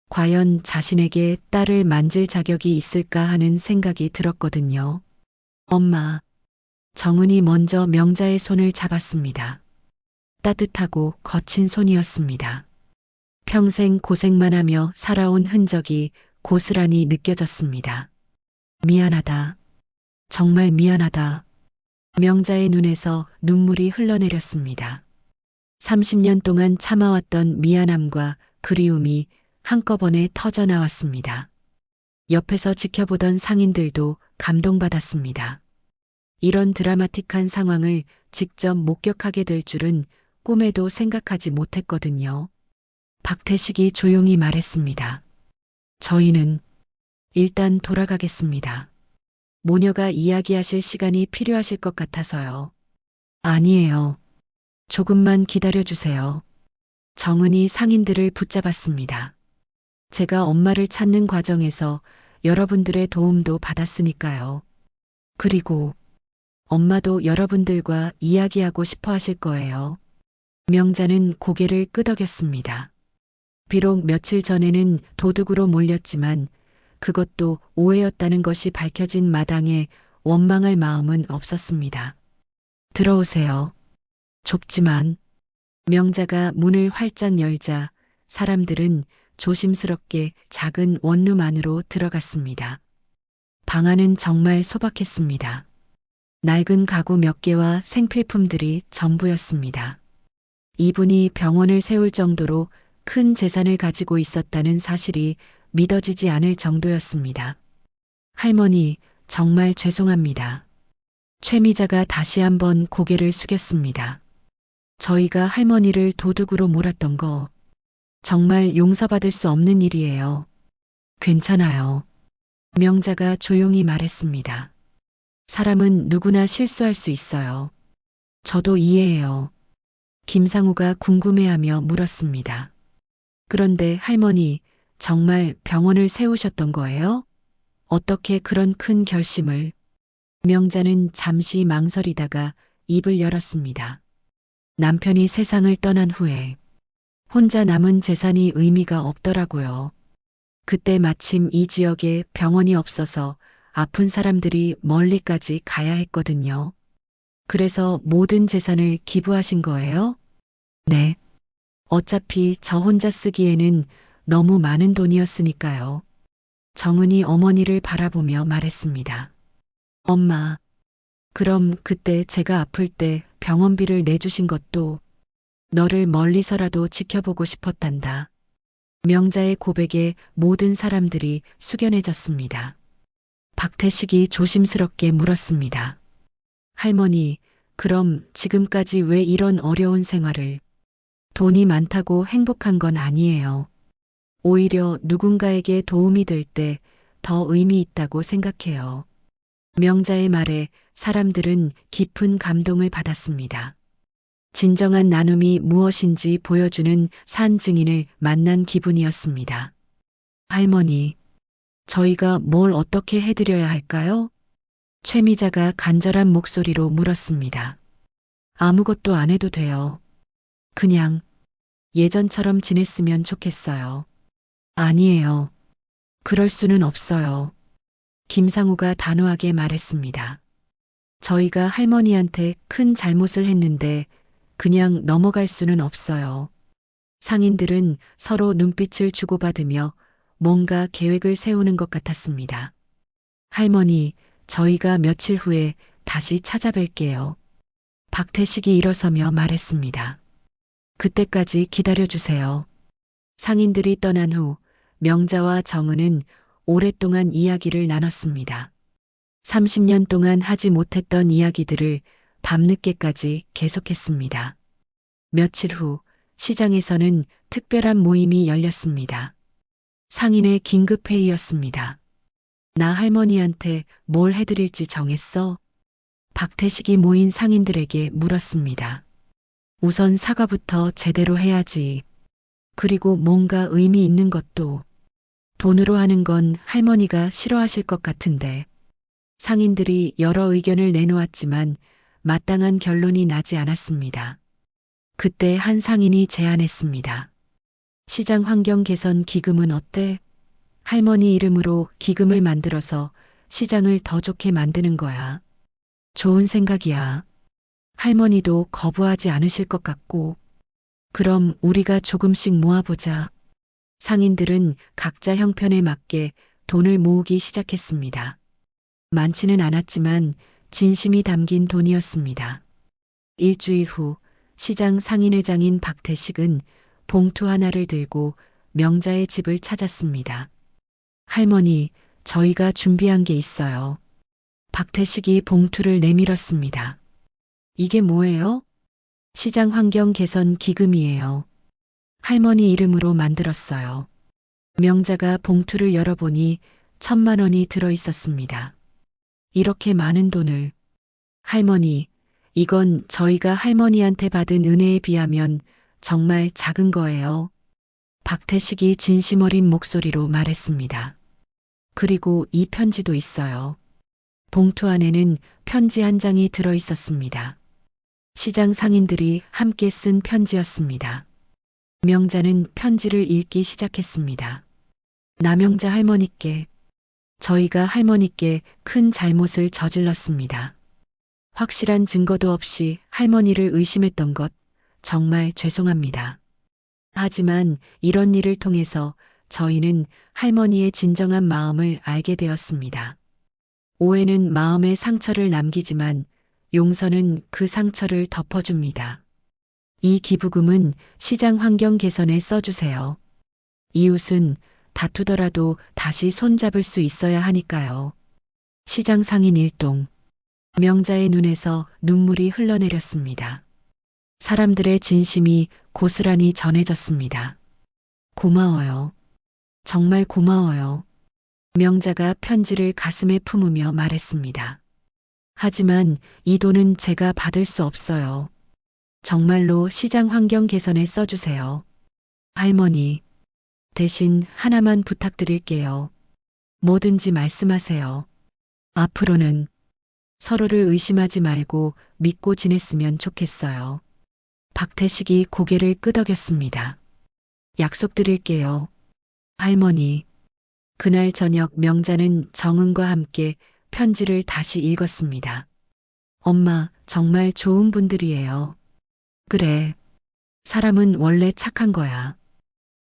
과연 자신에게 딸을 만질 자격이 있을까 하는 생각이 들었거든요. 엄마, 정은이 먼저 명자의 손을 잡았습니다. 따뜻하고 거친 손이었습니다. 평생 고생만 하며 살아온 흔적이 고스란히 느껴졌습니다. 미안하다. 정말 미안하다. 명자의 눈에서 눈물이 흘러내렸습니다. 30년 동안 참아왔던 미안함과 그리움이 한꺼번에 터져 나왔습니다. 옆에서 지켜보던 상인들도 감동받았습니다. 이런 드라마틱한 상황을 직접 목격하게 될 줄은 꿈에도 생각하지 못했거든요. 박태식이 조용히 말했습니다. 저희는 일단 돌아가겠습니다. 모녀가 이야기하실 시간이 필요하실 것 같아서요. 아니에요. 조금만 기다려주세요. 정은이 상인들을 붙잡았습니다. 제가 엄마를 찾는 과정에서 여러분들의 도움도 받았으니까요. 그리고 엄마도 여러분들과 이야기하고 싶어 하실 거예요. 명자는 고개를 끄덕였습니다. 비록 며칠 전에는 도둑으로 몰렸지만 그것도 오해였다는 것이 밝혀진 마당에 원망할 마음은 없었습니다. 들어오세요. 좁지만 명자가 문을 활짝 열자 사람들은 조심스럽게 작은 원룸 안으로 들어갔습니다. 방 안은 정말 소박했습니다. 낡은 가구 몇 개와 생필품들이 전부였습니다. 이분이 병원을 세울 정도로 큰 재산을 가지고 있었다는 사실이 믿어지지 않을 정도였습니다. 할머니, 정말 죄송합니다. 최미자가 다시 한번 고개를 숙였습니다. 저희가 할머니를 도둑으로 몰았던 거 정말 용서받을 수 없는 일이에요. 괜찮아요. 명자가 조용히 말했습니다. 사람은 누구나 실수할 수 있어요. 저도 이해해요. 김상우가 궁금해하며 물었습니다. 그런데 할머니, 정말 병원을 세우셨던 거예요? 어떻게 그런 큰 결심을? 명자는 잠시 망설이다가 입을 열었습니다. 남편이 세상을 떠난 후에 혼자 남은 재산이 의미가 없더라고요. 그때 마침 이 지역에 병원이 없어서 아픈 사람들이 멀리까지 가야 했거든요. 그래서 모든 재산을 기부하신 거예요? 네. 어차피 저 혼자 쓰기에는 너무 많은 돈이었으니까요. 정은이 어머니를 바라보며 말했습니다. 엄마, 그럼 그때 제가 아플 때 병원비를 내주신 것도 너를 멀리서라도 지켜보고 싶었단다. 명자의 고백에 모든 사람들이 숙연해졌습니다. 박태식이 조심스럽게 물었습니다. 할머니, 그럼 지금까지 왜 이런 어려운 생활을? 돈이 많다고 행복한 건 아니에요. 오히려 누군가에게 도움이 될 때 더 의미 있다고 생각해요. 명자의 말에 사람들은 깊은 감동을 받았습니다. 진정한 나눔이 무엇인지 보여주는 산 증인을 만난 기분이었습니다. 할머니, 저희가 뭘 어떻게 해드려야 할까요? 최미자가 간절한 목소리로 물었습니다. 아무것도 안 해도 돼요. 그냥 예전처럼 지냈으면 좋겠어요. 아니에요. 그럴 수는 없어요. 김상우가 단호하게 말했습니다. 저희가 할머니한테 큰 잘못을 했는데 그냥 넘어갈 수는 없어요. 상인들은 서로 눈빛을 주고받으며 뭔가 계획을 세우는 것 같았습니다. 할머니, 저희가 며칠 후에 다시 찾아뵐게요. 박태식이 일어서며 말했습니다. 그때까지 기다려주세요. 상인들이 떠난 후 명자와 정은은 오랫동안 이야기를 나눴습니다. 30년 동안 하지 못했던 이야기들을 밤늦게까지 계속했습니다. 며칠 후 시장에서는 특별한 모임이 열렸습니다. 상인의 긴급회의였습니다. 나 할머니한테 뭘 해드릴지 정했어? 박태식이 모인 상인들에게 물었습니다. 우선 사과부터 제대로 해야지. 그리고 뭔가 의미 있는 것도. 돈으로 하는 건 할머니가 싫어하실 것 같은데. 상인들이 여러 의견을 내놓았지만 마땅한 결론이 나지 않았습니다. 그때 한 상인이 제안했습니다. 시장 환경 개선 기금은 어때? 할머니 이름으로 기금을 만들어서 시장을 더 좋게 만드는 거야. 좋은 생각이야. 할머니도 거부하지 않으실 것 같고. 그럼 우리가 조금씩 모아보자. 상인들은 각자 형편에 맞게 돈을 모으기 시작했습니다. 많지는 않았지만 진심이 담긴 돈이었습니다. 일주일 후 시장 상인회장인 박태식은 봉투 하나를 들고 명자의 집을 찾았습니다. 할머니, 저희가 준비한 게 있어요. 박태식이 봉투를 내밀었습니다. 이게 뭐예요? 시장 환경 개선 기금이에요. 할머니 이름으로 만들었어요. 명자가 봉투를 열어보니 1,000만 원이 들어 있었습니다. 이렇게 많은 돈을. 할머니, 이건 저희가 할머니한테 받은 은혜에 비하면 정말 작은 거예요. 박태식이 진심 어린 목소리로 말했습니다. 그리고 이 편지도 있어요. 봉투 안에는 편지 한 장이 들어 있었습니다. 시장 상인들이 함께 쓴 편지였습니다. 명자는 편지를 읽기 시작했습니다. 남영자 할머니께, 저희가 할머니께 큰 잘못을 저질렀습니다. 확실한 증거도 없이 할머니를 의심했던 것 정말 죄송합니다. 하지만 이런 일을 통해서 저희는 할머니의 진정한 마음을 알게 되었습니다. 오해는 마음에 상처를 남기지만 용서는 그 상처를 덮어줍니다. 이 기부금은 시장 환경 개선에 써주세요. 이웃은 다투더라도 다시 손잡을 수 있어야 하니까요. 시장 상인 일동. 명자의 눈에서 눈물이 흘러내렸습니다. 사람들의 진심이 고스란히 전해졌습니다. 고마워요. 정말 고마워요. 명자가 편지를 가슴에 품으며 말했습니다. 하지만 이 돈은 제가 받을 수 없어요. 정말로 시장 환경 개선에 써주세요. 할머니, 대신 하나만 부탁드릴게요. 뭐든지 말씀하세요. 앞으로는 서로를 의심하지 말고 믿고 지냈으면 좋겠어요. 박태식이 고개를 끄덕였습니다. 약속드릴게요. 할머니. 그날 저녁 명자는 정은과 함께 편지를 다시 읽었습니다. 엄마, 정말 좋은 분들이에요. 그래. 사람은 원래 착한 거야.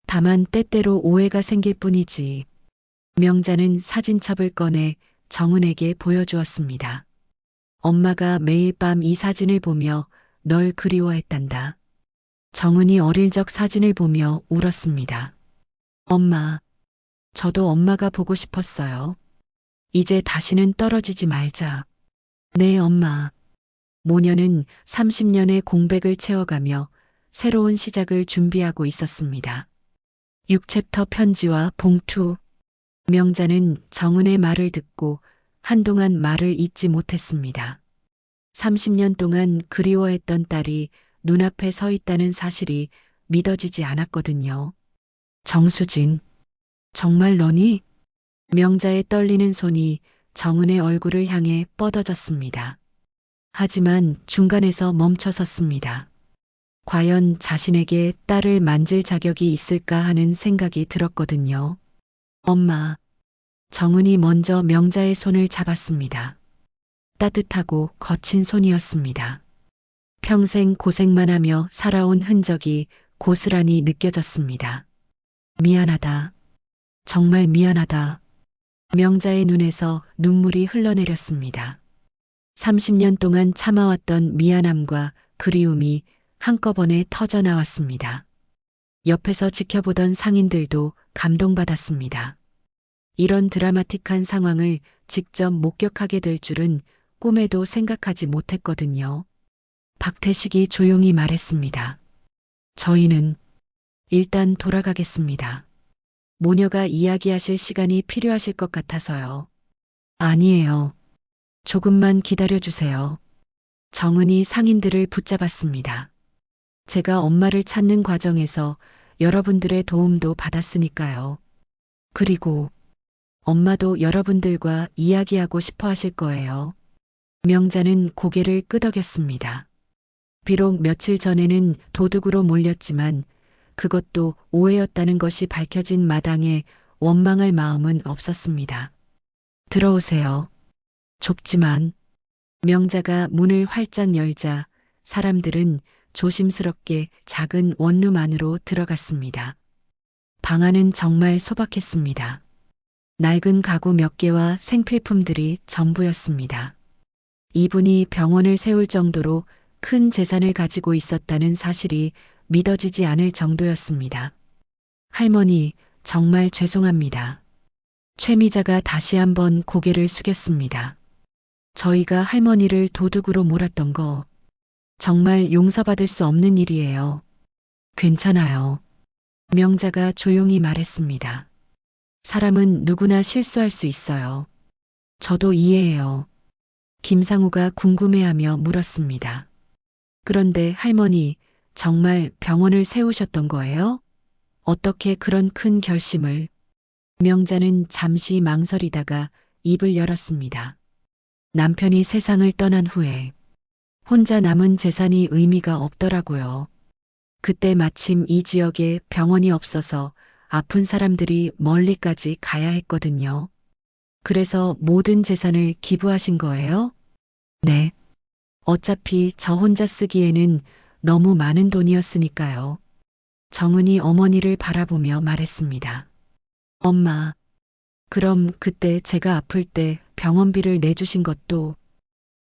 다만 때때로 오해가 생길 뿐이지. 명자는 사진첩을 꺼내 정은에게 보여주었습니다. 엄마가 매일 밤 이 사진을 보며 널 그리워했단다. 정은이 어릴 적 사진을 보며 울었습니다. 엄마, 저도 엄마가 보고 싶었어요. 이제 다시는 떨어지지 말자. 네, 엄마. 모녀는 30년의 공백을 채워가며 새로운 시작을 준비하고 있었습니다. 6챕터 편지와 봉투. 명자는 정은의 말을 듣고 한동안 말을 잇지 못했습니다. 30년 동안 그리워했던 딸이 눈앞에 서 있다는 사실이 믿어지지 않았거든요. 정수진, 정말 너니? 명자의 떨리는 손이 정은의 얼굴을 향해 뻗어졌습니다. 하지만 중간에서 멈춰섰습니다. 과연 자신에게 딸을 만질 자격이 있을까 하는 생각이 들었거든요. 엄마. 정은이 먼저 명자의 손을 잡았습니다. 따뜻하고 거친 손이었습니다. 평생 고생만 하며 살아온 흔적이 고스란히 느껴졌습니다. 미안하다. 정말 미안하다. 명자의 눈에서 눈물이 흘러내렸습니다. 30년 동안 참아왔던 미안함과 그리움이 한꺼번에 터져 나왔습니다. 옆에서 지켜보던 상인들도 감동받았습니다. 이런 드라마틱한 상황을 직접 목격하게 될 줄은 꿈에도 생각하지 못했거든요. 박태식이 조용히 말했습니다. 저희는 일단 돌아가겠습니다. 모녀가 이야기하실 시간이 필요하실 것 같아서요. 아니에요. 조금만 기다려주세요. 정은이 상인들을 붙잡았습니다. 제가 엄마를 찾는 과정에서 여러분들의 도움도 받았으니까요. 그리고 엄마도 여러분들과 이야기하고 싶어 하실 거예요. 명자는 고개를 끄덕였습니다. 비록 며칠 전에는 도둑으로 몰렸지만 그것도 오해였다는 것이 밝혀진 마당에 원망할 마음은 없었습니다. 들어오세요. 좁지만 명자가 문을 활짝 열자 사람들은 조심스럽게 작은 원룸 안으로 들어갔습니다. 방 안은 정말 소박했습니다. 낡은 가구 몇 개와 생필품들이 전부였습니다. 이분이 병원을 세울 정도로 큰 재산을 가지고 있었다는 사실이 믿어지지 않을 정도였습니다. 할머니, 정말 죄송합니다. 최미자가 다시 한번 고개를 숙였습니다. 저희가 할머니를 도둑으로 몰았던 거 정말 용서받을 수 없는 일이에요. 괜찮아요. 명자가 조용히 말했습니다. 사람은 누구나 실수할 수 있어요. 저도 이해해요. 김상우가 궁금해하며 물었습니다. 그런데 할머니, 정말 병원을 세우셨던 거예요? 어떻게 그런 큰 결심을? 명자는 잠시 망설이다가 입을 열었습니다. 남편이 세상을 떠난 후에 혼자 남은 재산이 의미가 없더라고요. 그때 마침 이 지역에 병원이 없어서 아픈 사람들이 멀리까지 가야 했거든요. 그래서 모든 재산을 기부하신 거예요? 네. 어차피 저 혼자 쓰기에는 너무 많은 돈이었으니까요. 정은이 어머니를 바라보며 말했습니다. 엄마, 그럼 그때 제가 아플 때 병원비를 내주신 것도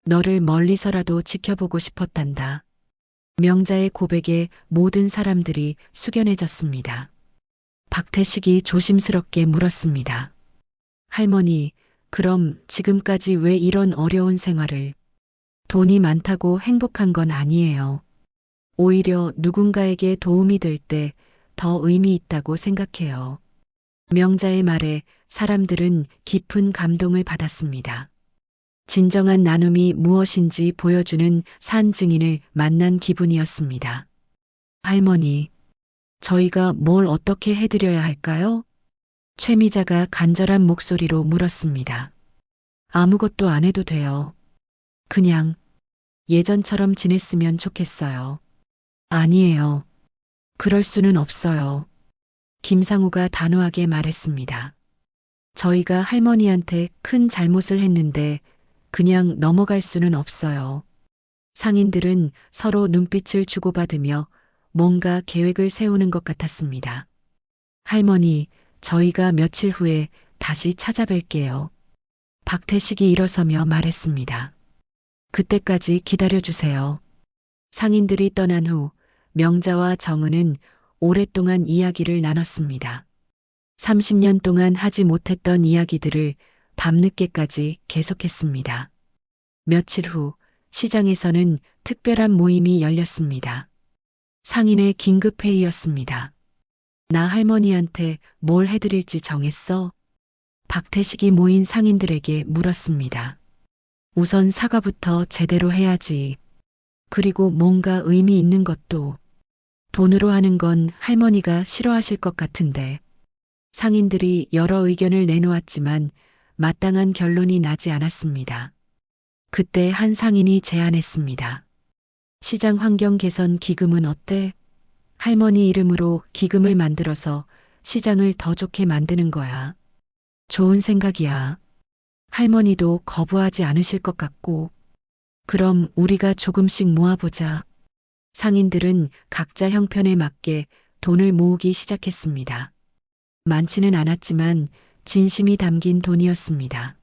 너를 멀리서라도 지켜보고 싶었단다. 명자의 고백에 모든 사람들이 숙연해졌습니다. 박태식이 조심스럽게 물었습니다. 할머니, 그럼 지금까지 왜 이런 어려운 생활을? 돈이 많다고 행복한 건 아니에요. 오히려 누군가에게 도움이 될 때 더 의미 있다고 생각해요. 명자의 말에 사람들은 깊은 감동을 받았습니다. 진정한 나눔이 무엇인지 보여주는 산 증인을 만난 기분이었습니다. 할머니, 저희가 뭘 어떻게 해드려야 할까요? 최미자가 간절한 목소리로 물었습니다. 아무것도 안 해도 돼요. 그냥 예전처럼 지냈으면 좋겠어요. 아니에요. 그럴 수는 없어요. 김상우가 단호하게 말했습니다. 저희가 할머니한테 큰 잘못을 했는데 그냥 넘어갈 수는 없어요. 상인들은 서로 눈빛을 주고받으며 뭔가 계획을 세우는 것 같았습니다. 할머니, 저희가 며칠 후에 다시 찾아뵐게요. 박태식이 일어서며 말했습니다. 그때까지 기다려주세요. 상인들이 떠난 후 명자와 정은은 오랫동안 이야기를 나눴습니다. 30년 동안 하지 못했던 이야기들을 밤늦게까지 계속했습니다. 며칠 후 시장에서는 특별한 모임이 열렸습니다. 상인의 긴급회의였습니다. 나 할머니한테 뭘 해드릴지 정했어? 박태식이 모인 상인들에게 물었습니다. 우선 사과부터 제대로 해야지. 그리고 뭔가 의미 있는 것도. 돈으로 하는 건 할머니가 싫어하실 것 같은데. 상인들이 여러 의견을 내놓았지만 마땅한 결론이 나지 않았습니다. 그때 한 상인이 제안했습니다. 시장 환경 개선 기금은 어때? 할머니 이름으로 기금을 만들어서 시장을 더 좋게 만드는 거야. 좋은 생각이야. 할머니도 거부하지 않으실 것 같고, 그럼 우리가 조금씩 모아보자. 상인들은 각자 형편에 맞게 돈을 모으기 시작했습니다. 많지는 않았지만 진심이 담긴 돈이었습니다.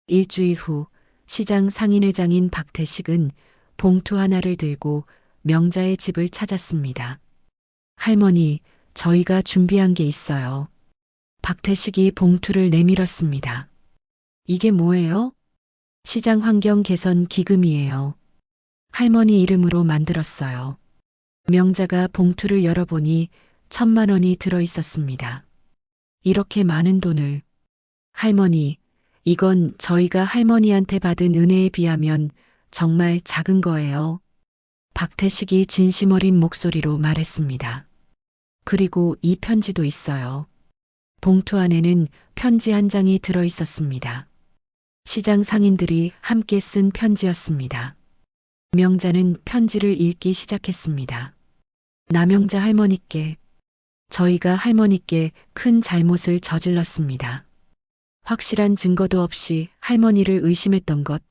일주일 후 시장 상인회장인 박태식은 봉투 하나를 들고 명자의 집을 찾았습니다. 할머니, 저희가 준비한 게 있어요. 박태식이 봉투를 내밀었습니다. 이게 뭐예요? 시장 환경 개선 기금이에요. 할머니 이름으로 만들었어요. 명자가 봉투를 열어보니 1,000만 원이 들어 있었습니다. 이렇게 많은 돈을. 할머니, 이건 저희가 할머니한테 받은 은혜에 비하면 정말 작은 거예요. 박태식이 진심 어린 목소리로 말했습니다. 그리고 이 편지도 있어요. 봉투 안에는 편지 한 장이 들어 있었습니다. 시장 상인들이 함께 쓴 편지였습니다. 명자는 편지를 읽기 시작했습니다. 남영자 할머니께, 저희가 할머니께 큰 잘못을 저질렀습니다. 확실한 증거도 없이 할머니를 의심했던 것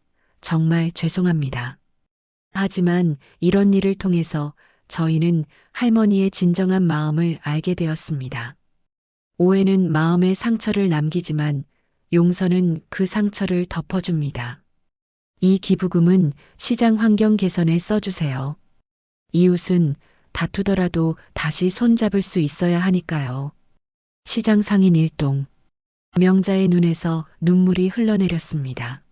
정말 죄송합니다. 하지만 이런 일을 통해서 저희는 할머니의 진정한 마음을 알게 되었습니다. 오해는 마음의 상처를 남기지만 용서는 그 상처를 덮어줍니다. 이 기부금은 시장 환경 개선에 써주세요. 이웃은 다투더라도 다시 손잡을 수 있어야 하니까요. 시장 상인 일동. 명자의 눈에서 눈물이 흘러내렸습니다.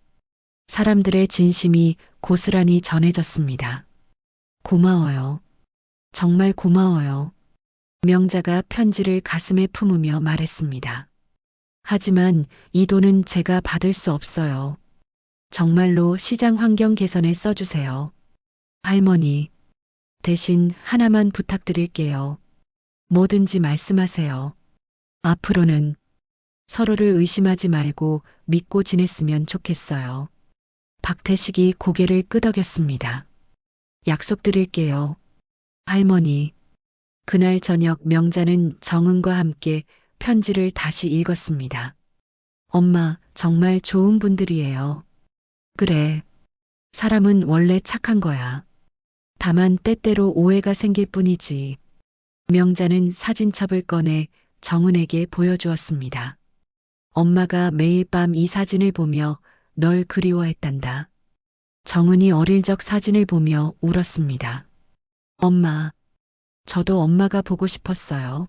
사람들의 진심이 고스란히 전해졌습니다. 고마워요. 정말 고마워요. 명자가 편지를 가슴에 품으며 말했습니다. 하지만 이 돈은 제가 받을 수 없어요. 정말로 시장 환경 개선에 써주세요. 할머니, 대신 하나만 부탁드릴게요. 뭐든지 말씀하세요. 앞으로는 서로를 의심하지 말고 믿고 지냈으면 좋겠어요. 박태식이 고개를 끄덕였습니다. 약속드릴게요. 할머니. 그날 저녁 명자는 정은과 함께 편지를 다시 읽었습니다. 엄마, 정말 좋은 분들이에요. 그래. 사람은 원래 착한 거야. 다만 때때로 오해가 생길 뿐이지. 명자는 사진첩을 꺼내 정은에게 보여주었습니다. 엄마가 매일 밤 이 사진을 보며 널 그리워했단다. 정은이 어릴 적 사진을 보며 울었습니다. 엄마, 저도 엄마가 보고 싶었어요.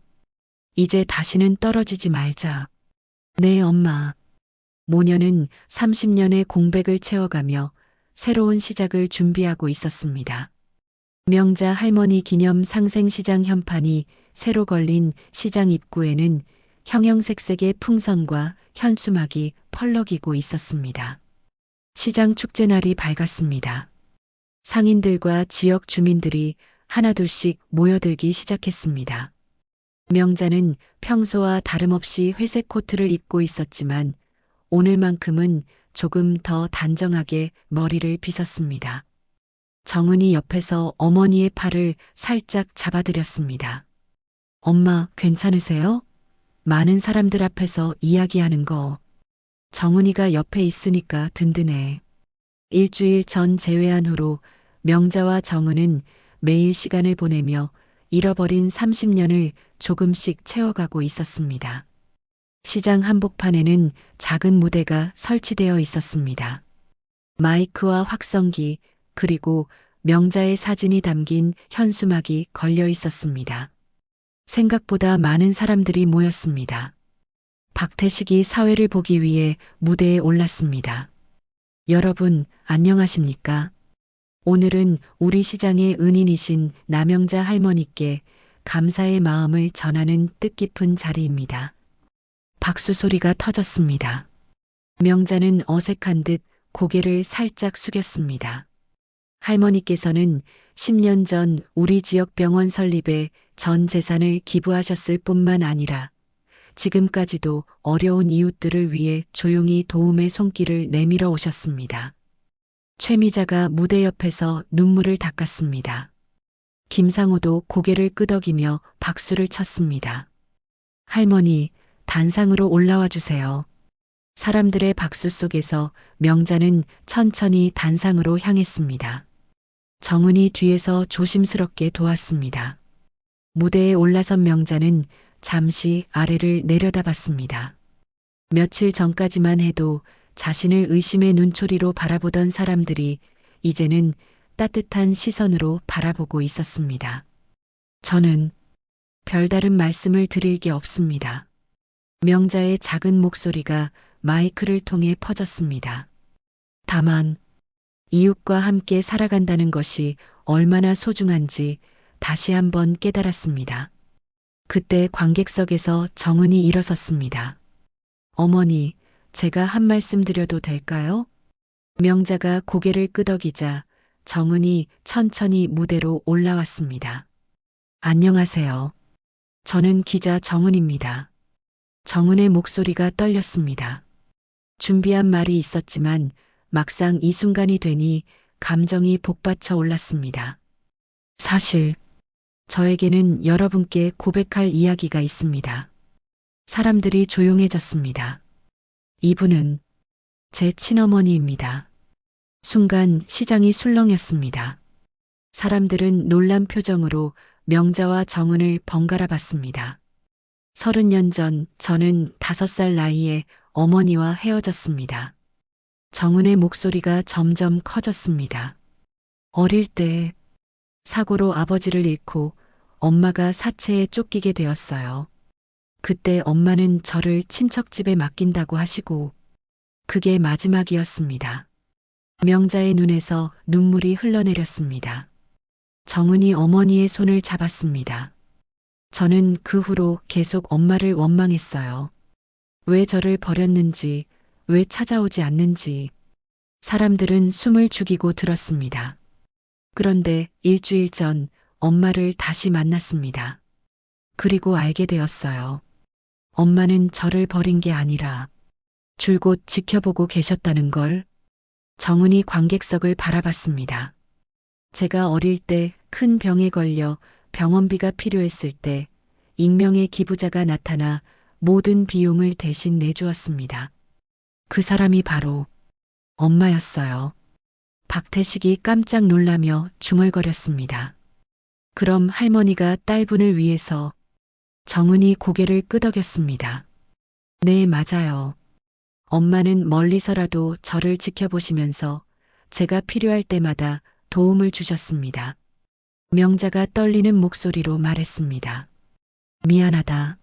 이제 다시는 떨어지지 말자. 네, 엄마. 모녀는 30년의 공백을 채워가며 새로운 시작을 준비하고 있었습니다. 명자 할머니 기념 상생시장 현판이 새로 걸린 시장 입구에는 형형색색의 풍선과 현수막이 펄럭이고 있었습니다. 시장 축제날이 밝았습니다. 상인들과 지역 주민들이 하나둘씩 모여들기 시작했습니다. 명자는 평소와 다름없이 회색 코트를 입고 있었지만 오늘만큼은 조금 더 단정하게 머리를 빗었습니다. 정은이 옆에서 어머니의 팔을 살짝 잡아드렸습니다. 엄마, 괜찮으세요? 많은 사람들 앞에서 이야기하는 거. 정은이가 옆에 있으니까 든든해. 일주일 전 재회한 후로 명자와 정은은 매일 시간을 보내며 잃어버린 30년을 조금씩 채워가고 있었습니다. 시장 한복판에는 작은 무대가 설치되어 있었습니다. 마이크와 확성기, 그리고 명자의 사진이 담긴 현수막이 걸려 있었습니다. 생각보다 많은 사람들이 모였습니다. 박태식이 사회를 보기 위해 무대에 올랐습니다. 여러분, 안녕하십니까? 오늘은 우리 시장의 은인이신 남영자 할머니께 감사의 마음을 전하는 뜻깊은 자리입니다. 박수 소리가 터졌습니다. 명자는 어색한 듯 고개를 살짝 숙였습니다. 할머니께서는 10년 전 우리 지역 병원 설립에 전 재산을 기부하셨을 뿐만 아니라 지금까지도 어려운 이웃들을 위해 조용히 도움의 손길을 내밀어 오셨습니다. 최미자가 무대 옆에서 눈물을 닦았습니다. 김상호도 고개를 끄덕이며 박수를 쳤습니다. 할머니, 단상으로 올라와 주세요. 사람들의 박수 속에서 명자는 천천히 단상으로 향했습니다. 정은이 뒤에서 조심스럽게 도왔습니다. 무대에 올라선 명자는 잠시 아래를 내려다봤습니다. 며칠 전까지만 해도 자신을 의심의 눈초리로 바라보던 사람들이 이제는 따뜻한 시선으로 바라보고 있었습니다. 저는 별다른 말씀을 드릴 게 없습니다. 명자의 작은 목소리가 마이크를 통해 퍼졌습니다. 다만 이웃과 함께 살아간다는 것이 얼마나 소중한지 다시 한번 깨달았습니다. 그때 관객석에서 정은이 일어섰습니다. 어머니, 제가 한 말씀 드려도 될까요? 명자가 고개를 끄덕이자 정은이 천천히 무대로 올라왔습니다. 안녕하세요. 저는 기자 정은입니다. 정은의 목소리가 떨렸습니다. 준비한 말이 있었지만 막상 이 순간이 되니 감정이 복받쳐 올랐습니다. 사실 저에게는 여러분께 고백할 이야기가 있습니다. 사람들이 조용해졌습니다. 이분은 제 친어머니입니다. 순간 시장이 술렁였습니다. 사람들은 놀란 표정으로 명자와 정은을 번갈아 봤습니다. 30년 전 저는 5살 나이에 어머니와 헤어졌습니다. 정은의 목소리가 점점 커졌습니다. 어릴 때 사고로 아버지를 잃고 엄마가 사체에 쫓기게 되었어요. 그때 엄마는 저를 친척집에 맡긴다고 하시고 그게 마지막이었습니다. 명자의 눈에서 눈물이 흘러내렸습니다. 정은이 어머니의 손을 잡았습니다. 저는 그 후로 계속 엄마를 원망했어요. 왜 저를 버렸는지, 왜 찾아오지 않는지. 사람들은 숨을 죽이고 들었습니다. 그런데 일주일 전 엄마를 다시 만났습니다. 그리고 알게 되었어요. 엄마는 저를 버린 게 아니라 줄곧 지켜보고 계셨다는 걸. 정은이 관객석을 바라봤습니다. 제가 어릴 때 큰 병에 걸려 병원비가 필요했을 때 익명의 기부자가 나타나 모든 비용을 대신 내주었습니다. 그 사람이 바로 엄마였어요. 박태식이 깜짝 놀라며 중얼거렸습니다. 그럼 할머니가 딸분을 위해서. 정은이 고개를 끄덕였습니다. 네, 맞아요. 엄마는 멀리서라도 저를 지켜보시면서 제가 필요할 때마다 도움을 주셨습니다. 명자가 떨리는 목소리로 말했습니다. 미안하다.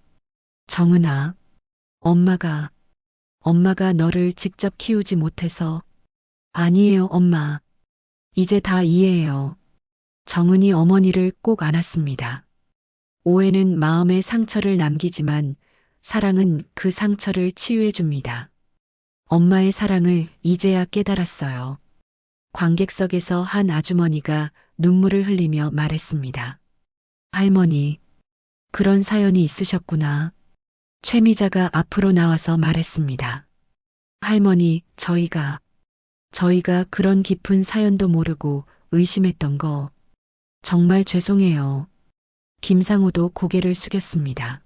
정은아. 엄마가 너를 직접 키우지 못해서. 아니에요, 엄마. 이제 다 이해해요. 정은이 어머니를 꼭 안았습니다. 오해는 마음의 상처를 남기지만 사랑은 그 상처를 치유해 줍니다. 엄마의 사랑을 이제야 깨달았어요. 관객석에서 한 아주머니가 눈물을 흘리며 말했습니다. 할머니, 그런 사연이 있으셨구나. 최미자가 앞으로 나와서 말했습니다. 할머니, 저희가 그런 깊은 사연도 모르고 의심했던 거 정말 죄송해요. 김상우도 고개를 숙였습니다.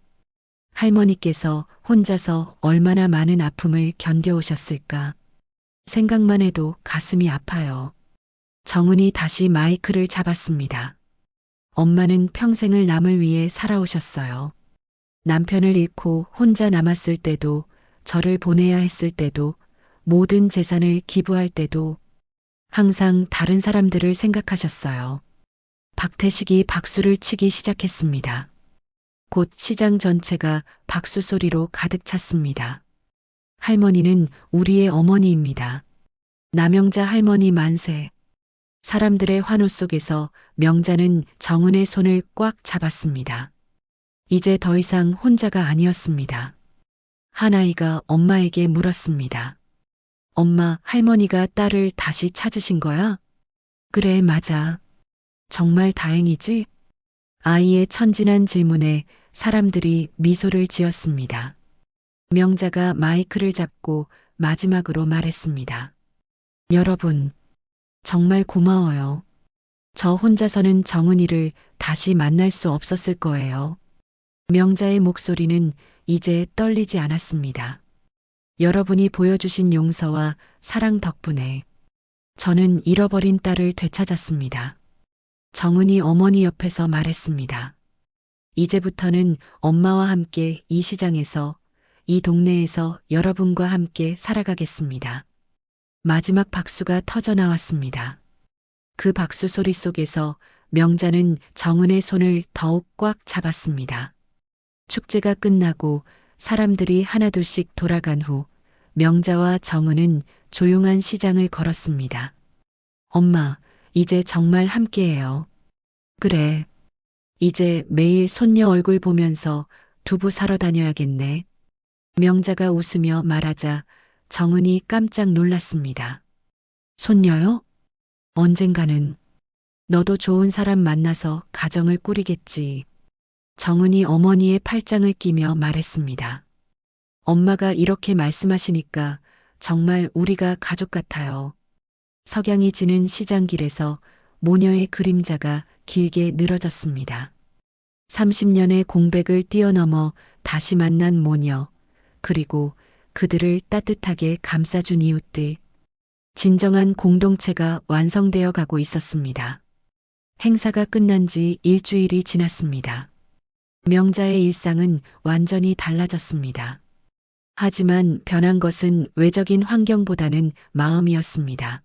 할머니께서 혼자서 얼마나 많은 아픔을 견뎌오셨을까. 생각만 해도 가슴이 아파요. 정은이 다시 마이크를 잡았습니다. 엄마는 평생을 남을 위해 살아오셨어요. 남편을 잃고 혼자 남았을 때도, 저를 보내야 했을 때도, 모든 재산을 기부할 때도 항상 다른 사람들을 생각하셨어요. 박태식이 박수를 치기 시작했습니다. 곧 시장 전체가 박수 소리로 가득 찼습니다. 할머니는 우리의 어머니입니다. 남영자 할머니 만세. 사람들의 환호 속에서 명자는 정은의 손을 꽉 잡았습니다. 이제 더 이상 혼자가 아니었습니다. 한 아이가 엄마에게 물었습니다. 엄마, 할머니가 딸을 다시 찾으신 거야? 그래, 맞아. 정말 다행이지? 아이의 천진한 질문에 사람들이 미소를 지었습니다. 명자가 마이크를 잡고 마지막으로 말했습니다. 여러분, 정말 고마워요. 저 혼자서는 정은이를 다시 만날 수 없었을 거예요. 명자의 목소리는 이제 떨리지 않았습니다. 여러분이 보여주신 용서와 사랑 덕분에 저는 잃어버린 딸을 되찾았습니다. 정은이 어머니 옆에서 말했습니다. 이제부터는 엄마와 함께 이 시장에서, 이 동네에서 여러분과 함께 살아가겠습니다. 마지막 박수가 터져 나왔습니다. 그 박수 소리 속에서 명자는 정은의 손을 더욱 꽉 잡았습니다. 축제가 끝나고 사람들이 하나둘씩 돌아간 후 명자와 정은은 조용한 시장을 걸었습니다. 엄마, 이제 정말 함께해요. 그래. 이제 매일 손녀 얼굴 보면서 두부 사러 다녀야겠네. 명자가 웃으며 말하자 정은이 깜짝 놀랐습니다. 손녀요? 언젠가는 너도 좋은 사람 만나서 가정을 꾸리겠지. 정은이 어머니의 팔짱을 끼며 말했습니다. 엄마가 이렇게 말씀하시니까 정말 우리가 가족 같아요. 석양이 지는 시장길에서 모녀의 그림자가 길게 늘어졌습니다. 30년의 공백을 뛰어넘어 다시 만난 모녀, 그리고 그들을 따뜻하게 감싸준 이웃들. 진정한 공동체가 완성되어 가고 있었습니다. 행사가 끝난 지 일주일이 지났습니다. 명자의 일상은 완전히 달라졌습니다. 하지만 변한 것은 외적인 환경보다는 마음이었습니다.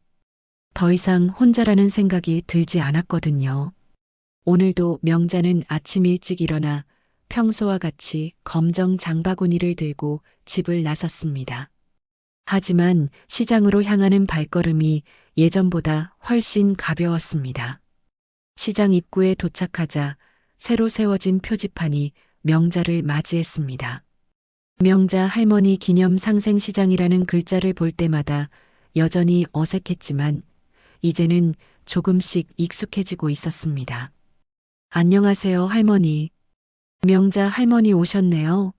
더 이상 혼자라는 생각이 들지 않았거든요. 오늘도 명자는 아침 일찍 일어나 평소와 같이 검정 장바구니를 들고 집을 나섰습니다. 하지만 시장으로 향하는 발걸음이 예전보다 훨씬 가벼웠습니다. 시장 입구에 도착하자 새로 세워진 표지판이 명자를 맞이했습니다. 명자 할머니 기념 상생시장이라는 글자를 볼 때마다 여전히 어색했지만 이제는 조금씩 익숙해지고 있었습니다. 안녕하세요, 할머니. 명자 할머니 오셨네요.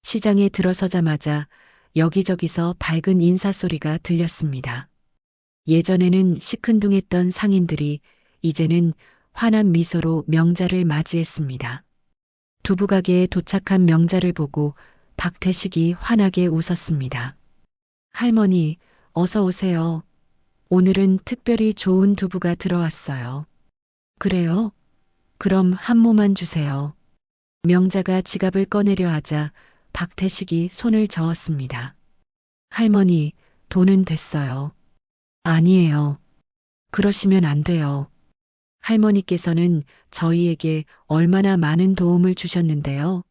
시장에 들어서자마자 여기저기서 밝은 인사소리가 들렸습니다. 예전에는 시큰둥했던 상인들이 이제는 환한 미소로 명자를 맞이했습니다. 두부가게에 도착한 명자를 보고 박태식이 환하게 웃었습니다. 할머니, 어서 오세요. 오늘은 특별히 좋은 두부가 들어왔어요. 그래요? 그럼 한 모만 주세요. 명자가 지갑을 꺼내려 하자 박태식이 손을 저었습니다. 할머니, 돈은 됐어요. 아니에요. 그러시면 안 돼요. 할머니께서는 저희에게 얼마나 많은 도움을 주셨는데요.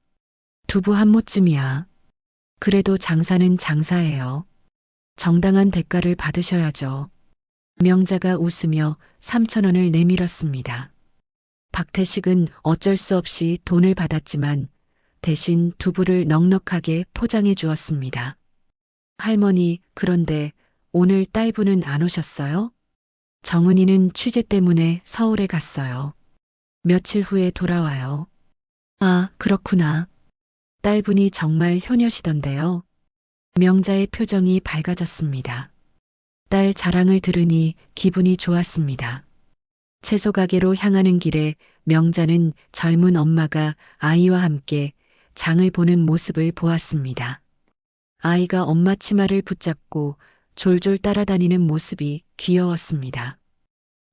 두부 한 모쯤이야. 그래도 장사는 장사예요. 정당한 대가를 받으셔야죠. 명자가 웃으며 3,000원을 내밀었습니다. 박태식은 어쩔 수 없이 돈을 받았지만 대신 두부를 넉넉하게 포장해 주었습니다. 할머니, 그런데 오늘 딸분은 안 오셨어요? 정은이는 취재 때문에 서울에 갔어요. 며칠 후에 돌아와요. 아, 그렇구나. 딸분이 정말 효녀시던데요. 명자의 표정이 밝아졌습니다. 딸 자랑을 들으니 기분이 좋았습니다. 채소 가게로 향하는 길에 명자는 젊은 엄마가 아이와 함께 장을 보는 모습을 보았습니다. 아이가 엄마 치마를 붙잡고 졸졸 따라다니는 모습이 귀여웠습니다.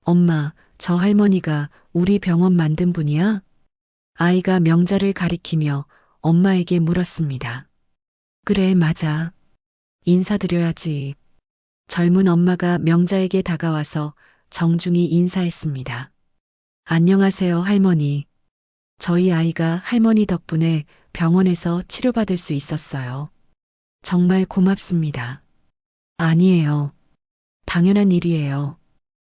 엄마, 저 할머니가 우리 병원 만든 분이야? 아이가 명자를 가리키며 엄마에게 물었습니다. 그래, 맞아. 인사드려야지. 젊은 엄마가 명자에게 다가와서 정중히 인사했습니다. 안녕하세요, 할머니. 저희 아이가 할머니 덕분에 병원에서 치료받을 수 있었어요. 정말 고맙습니다. 아니에요. 당연한 일이에요.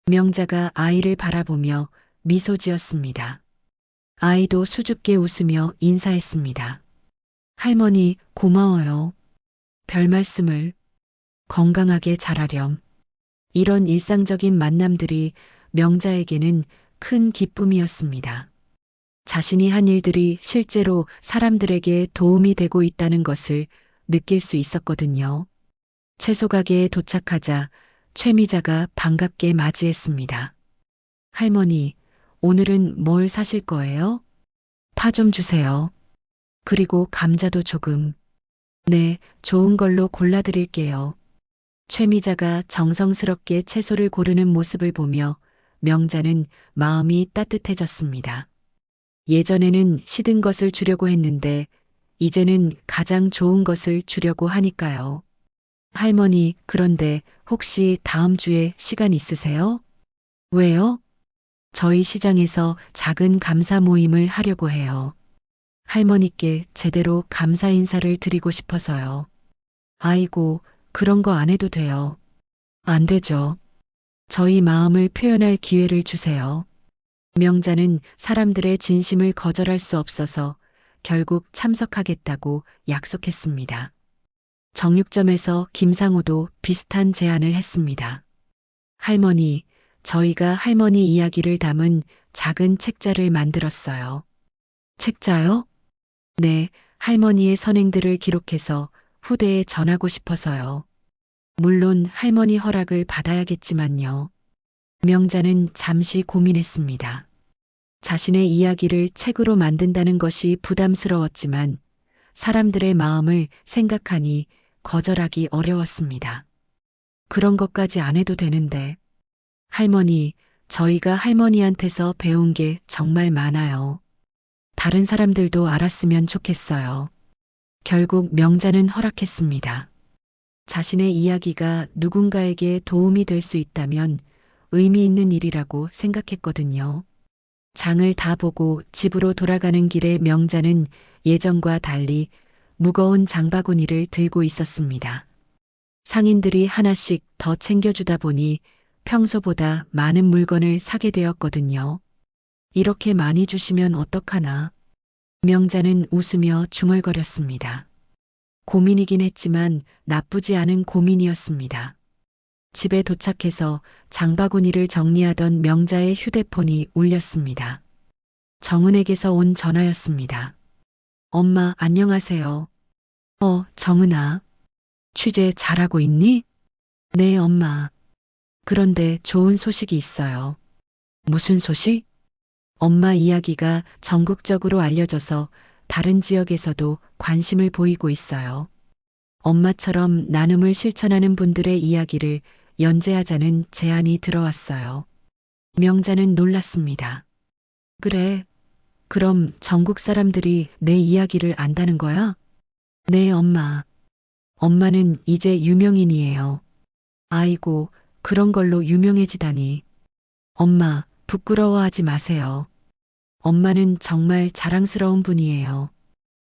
명자가 아이를 바라보며 미소 지었습니다. 아이도 수줍게 웃으며 인사했습니다. 할머니, 고마워요. 별 말씀을. 건강하게 자라렴. 이런 일상적인 만남들이 명자에게는 큰 기쁨이었습니다. 자신이 한 일들이 실제로 사람들에게 도움이 되고 있다는 것을 느낄 수 있었거든요. 채소 가게에 도착하자 최미자가 반갑게 맞이했습니다. 할머니, 오늘은 뭘 사실 거예요? 파 좀 주세요. 그리고 감자도 조금. 네, 좋은 걸로 골라드릴게요. 최미자가 정성스럽게 채소를 고르는 모습을 보며 명자는 마음이 따뜻해졌습니다. 예전에는 시든 것을 주려고 했는데 이제는 가장 좋은 것을 주려고 하니까요. 할머니, 그런데 혹시 다음 주에 시간 있으세요? 왜요? 저희 시장에서 작은 감사 모임을 하려고 해요. 할머니께 제대로 감사 인사를 드리고 싶어서요. 아이고, 그런 거 안 해도 돼요. 안 되죠. 저희 마음을 표현할 기회를 주세요. 명자는 사람들의 진심을 거절할 수 없어서 결국 참석하겠다고 약속했습니다. 정육점에서 김상우도 비슷한 제안을 했습니다. 할머니, 저희가 할머니 이야기를 담은 작은 책자를 만들었어요. 책자요? 네, 할머니의 선행들을 기록해서 후대에 전하고 싶어서요. 물론 할머니 허락을 받아야겠지만요. 명자는 잠시 고민했습니다. 자신의 이야기를 책으로 만든다는 것이 부담스러웠지만 사람들의 마음을 생각하니 거절하기 어려웠습니다. 그런 것까지 안 해도 되는데. 할머니, 저희가 할머니한테서 배운 게 정말 많아요. 다른 사람들도 알았으면 좋겠어요. 결국 명자는 허락했습니다. 자신의 이야기가 누군가에게 도움이 될 수 있다면 의미 있는 일이라고 생각했거든요. 장을 다 보고 집으로 돌아가는 길에 명자는 예전과 달리 무거운 장바구니를 들고 있었습니다. 상인들이 하나씩 더 챙겨주다 보니 평소보다 많은 물건을 사게 되었거든요. 이렇게 많이 주시면 어떡하나. 명자는 웃으며 중얼거렸습니다. 고민이긴 했지만 나쁘지 않은 고민이었습니다. 집에 도착해서 장바구니를 정리하던 명자의 휴대폰이 울렸습니다. 정은에게서 온 전화였습니다. 엄마, 안녕하세요. 정은아. 취재 잘하고 있니? 네, 엄마. 그런데 좋은 소식이 있어요. 무슨 소식? 엄마 이야기가 전국적으로 알려져서 다른 지역에서도 관심을 보이고 있어요. 엄마처럼 나눔을 실천하는 분들의 이야기를 연재하자는 제안이 들어왔어요. 명자는 놀랐습니다. 그래. 그럼 전국 사람들이 내 이야기를 안다는 거야? 네, 엄마. 엄마는 이제 유명인이에요. 아이고, 그런 걸로 유명해지다니. 엄마, 부끄러워하지 마세요. 엄마는 정말 자랑스러운 분이에요.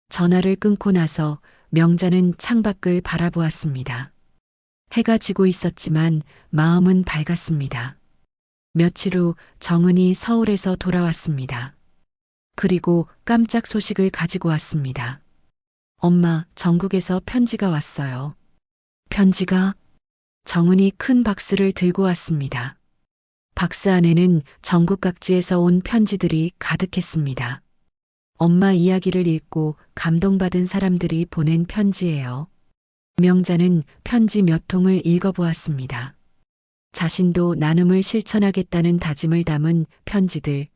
전화를 끊고 나서 명자는 창밖을 바라보았습니다. 해가 지고 있었지만 마음은 밝았습니다. 며칠 후 정은이 서울에서 돌아왔습니다. 그리고 깜짝 소식을 가지고 왔습니다. 엄마, 전국에서 편지가 왔어요. 편지가? 정은이 큰 박스를 들고 왔습니다. 박스 안에는 전국 각지에서 온 편지들이 가득했습니다. 엄마 이야기를 읽고 감동받은 사람들이 보낸 편지예요. 명자는 편지 몇 통을 읽어보았습니다. 자신도 나눔을 실천하겠다는 다짐을 담은 편지들,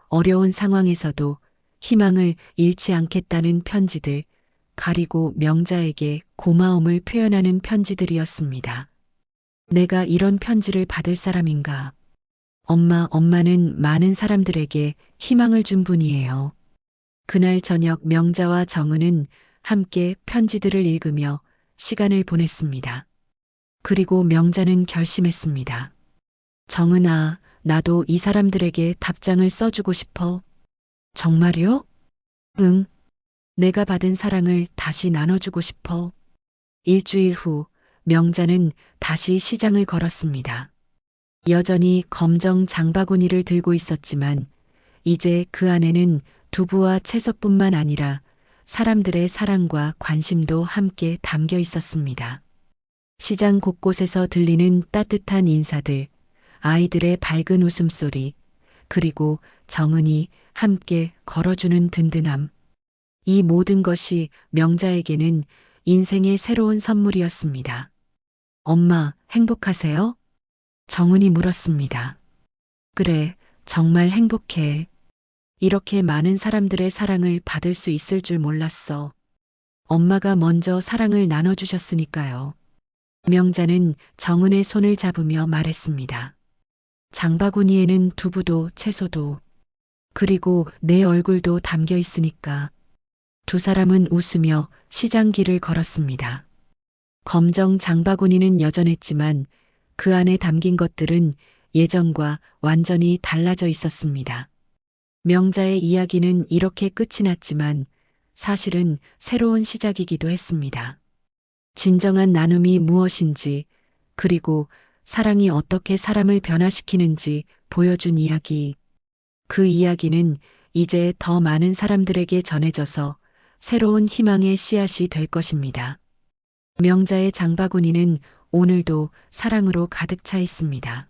어려운 상황에서도 희망을 잃지 않겠다는 편지들, 가리고 명자에게 고마움을 표현하는 편지들이었습니다. 내가 이런 편지를 받을 사람인가? 엄마는 많은 사람들에게 희망을 준 분이에요. 그날 저녁 명자와 정은은 함께 편지들을 읽으며 시간을 보냈습니다. 그리고 명자는 결심했습니다. 정은아, 나도 이 사람들에게 답장을 써주고 싶어. 정말요? 응. 내가 받은 사랑을 다시 나눠주고 싶어. 일주일 후 명자는 다시 시장을 걸었습니다. 여전히 검정 장바구니를 들고 있었지만 이제 그 안에는 두부와 채소뿐만 아니라 사람들의 사랑과 관심도 함께 담겨 있었습니다. 시장 곳곳에서 들리는 따뜻한 인사들, 아이들의 밝은 웃음소리, 그리고 정은이 함께 걸어주는 든든함. 이 모든 것이 명자에게는 인생의 새로운 선물이었습니다. 엄마, 행복하세요? 정은이 물었습니다. 그래, 정말 행복해. 이렇게 많은 사람들의 사랑을 받을 수 있을 줄 몰랐어. 엄마가 먼저 사랑을 나눠주셨으니까요. 명자는 정은의 손을 잡으며 말했습니다. 장바구니에는 두부도 채소도 그리고 내 얼굴도 담겨 있으니까. 두 사람은 웃으며 시장길을 걸었습니다. 검정 장바구니는 여전했지만 그 안에 담긴 것들은 예전과 완전히 달라져 있었습니다. 명자의 이야기는 이렇게 끝이 났지만 사실은 새로운 시작이기도 했습니다. 진정한 나눔이 무엇인지, 그리고 사랑이 어떻게 사람을 변화시키는지 보여준 이야기. 그 이야기는 이제 더 많은 사람들에게 전해져서 새로운 희망의 씨앗이 될 것입니다. 명자의 장바구니는 오늘도 사랑으로 가득 차 있습니다.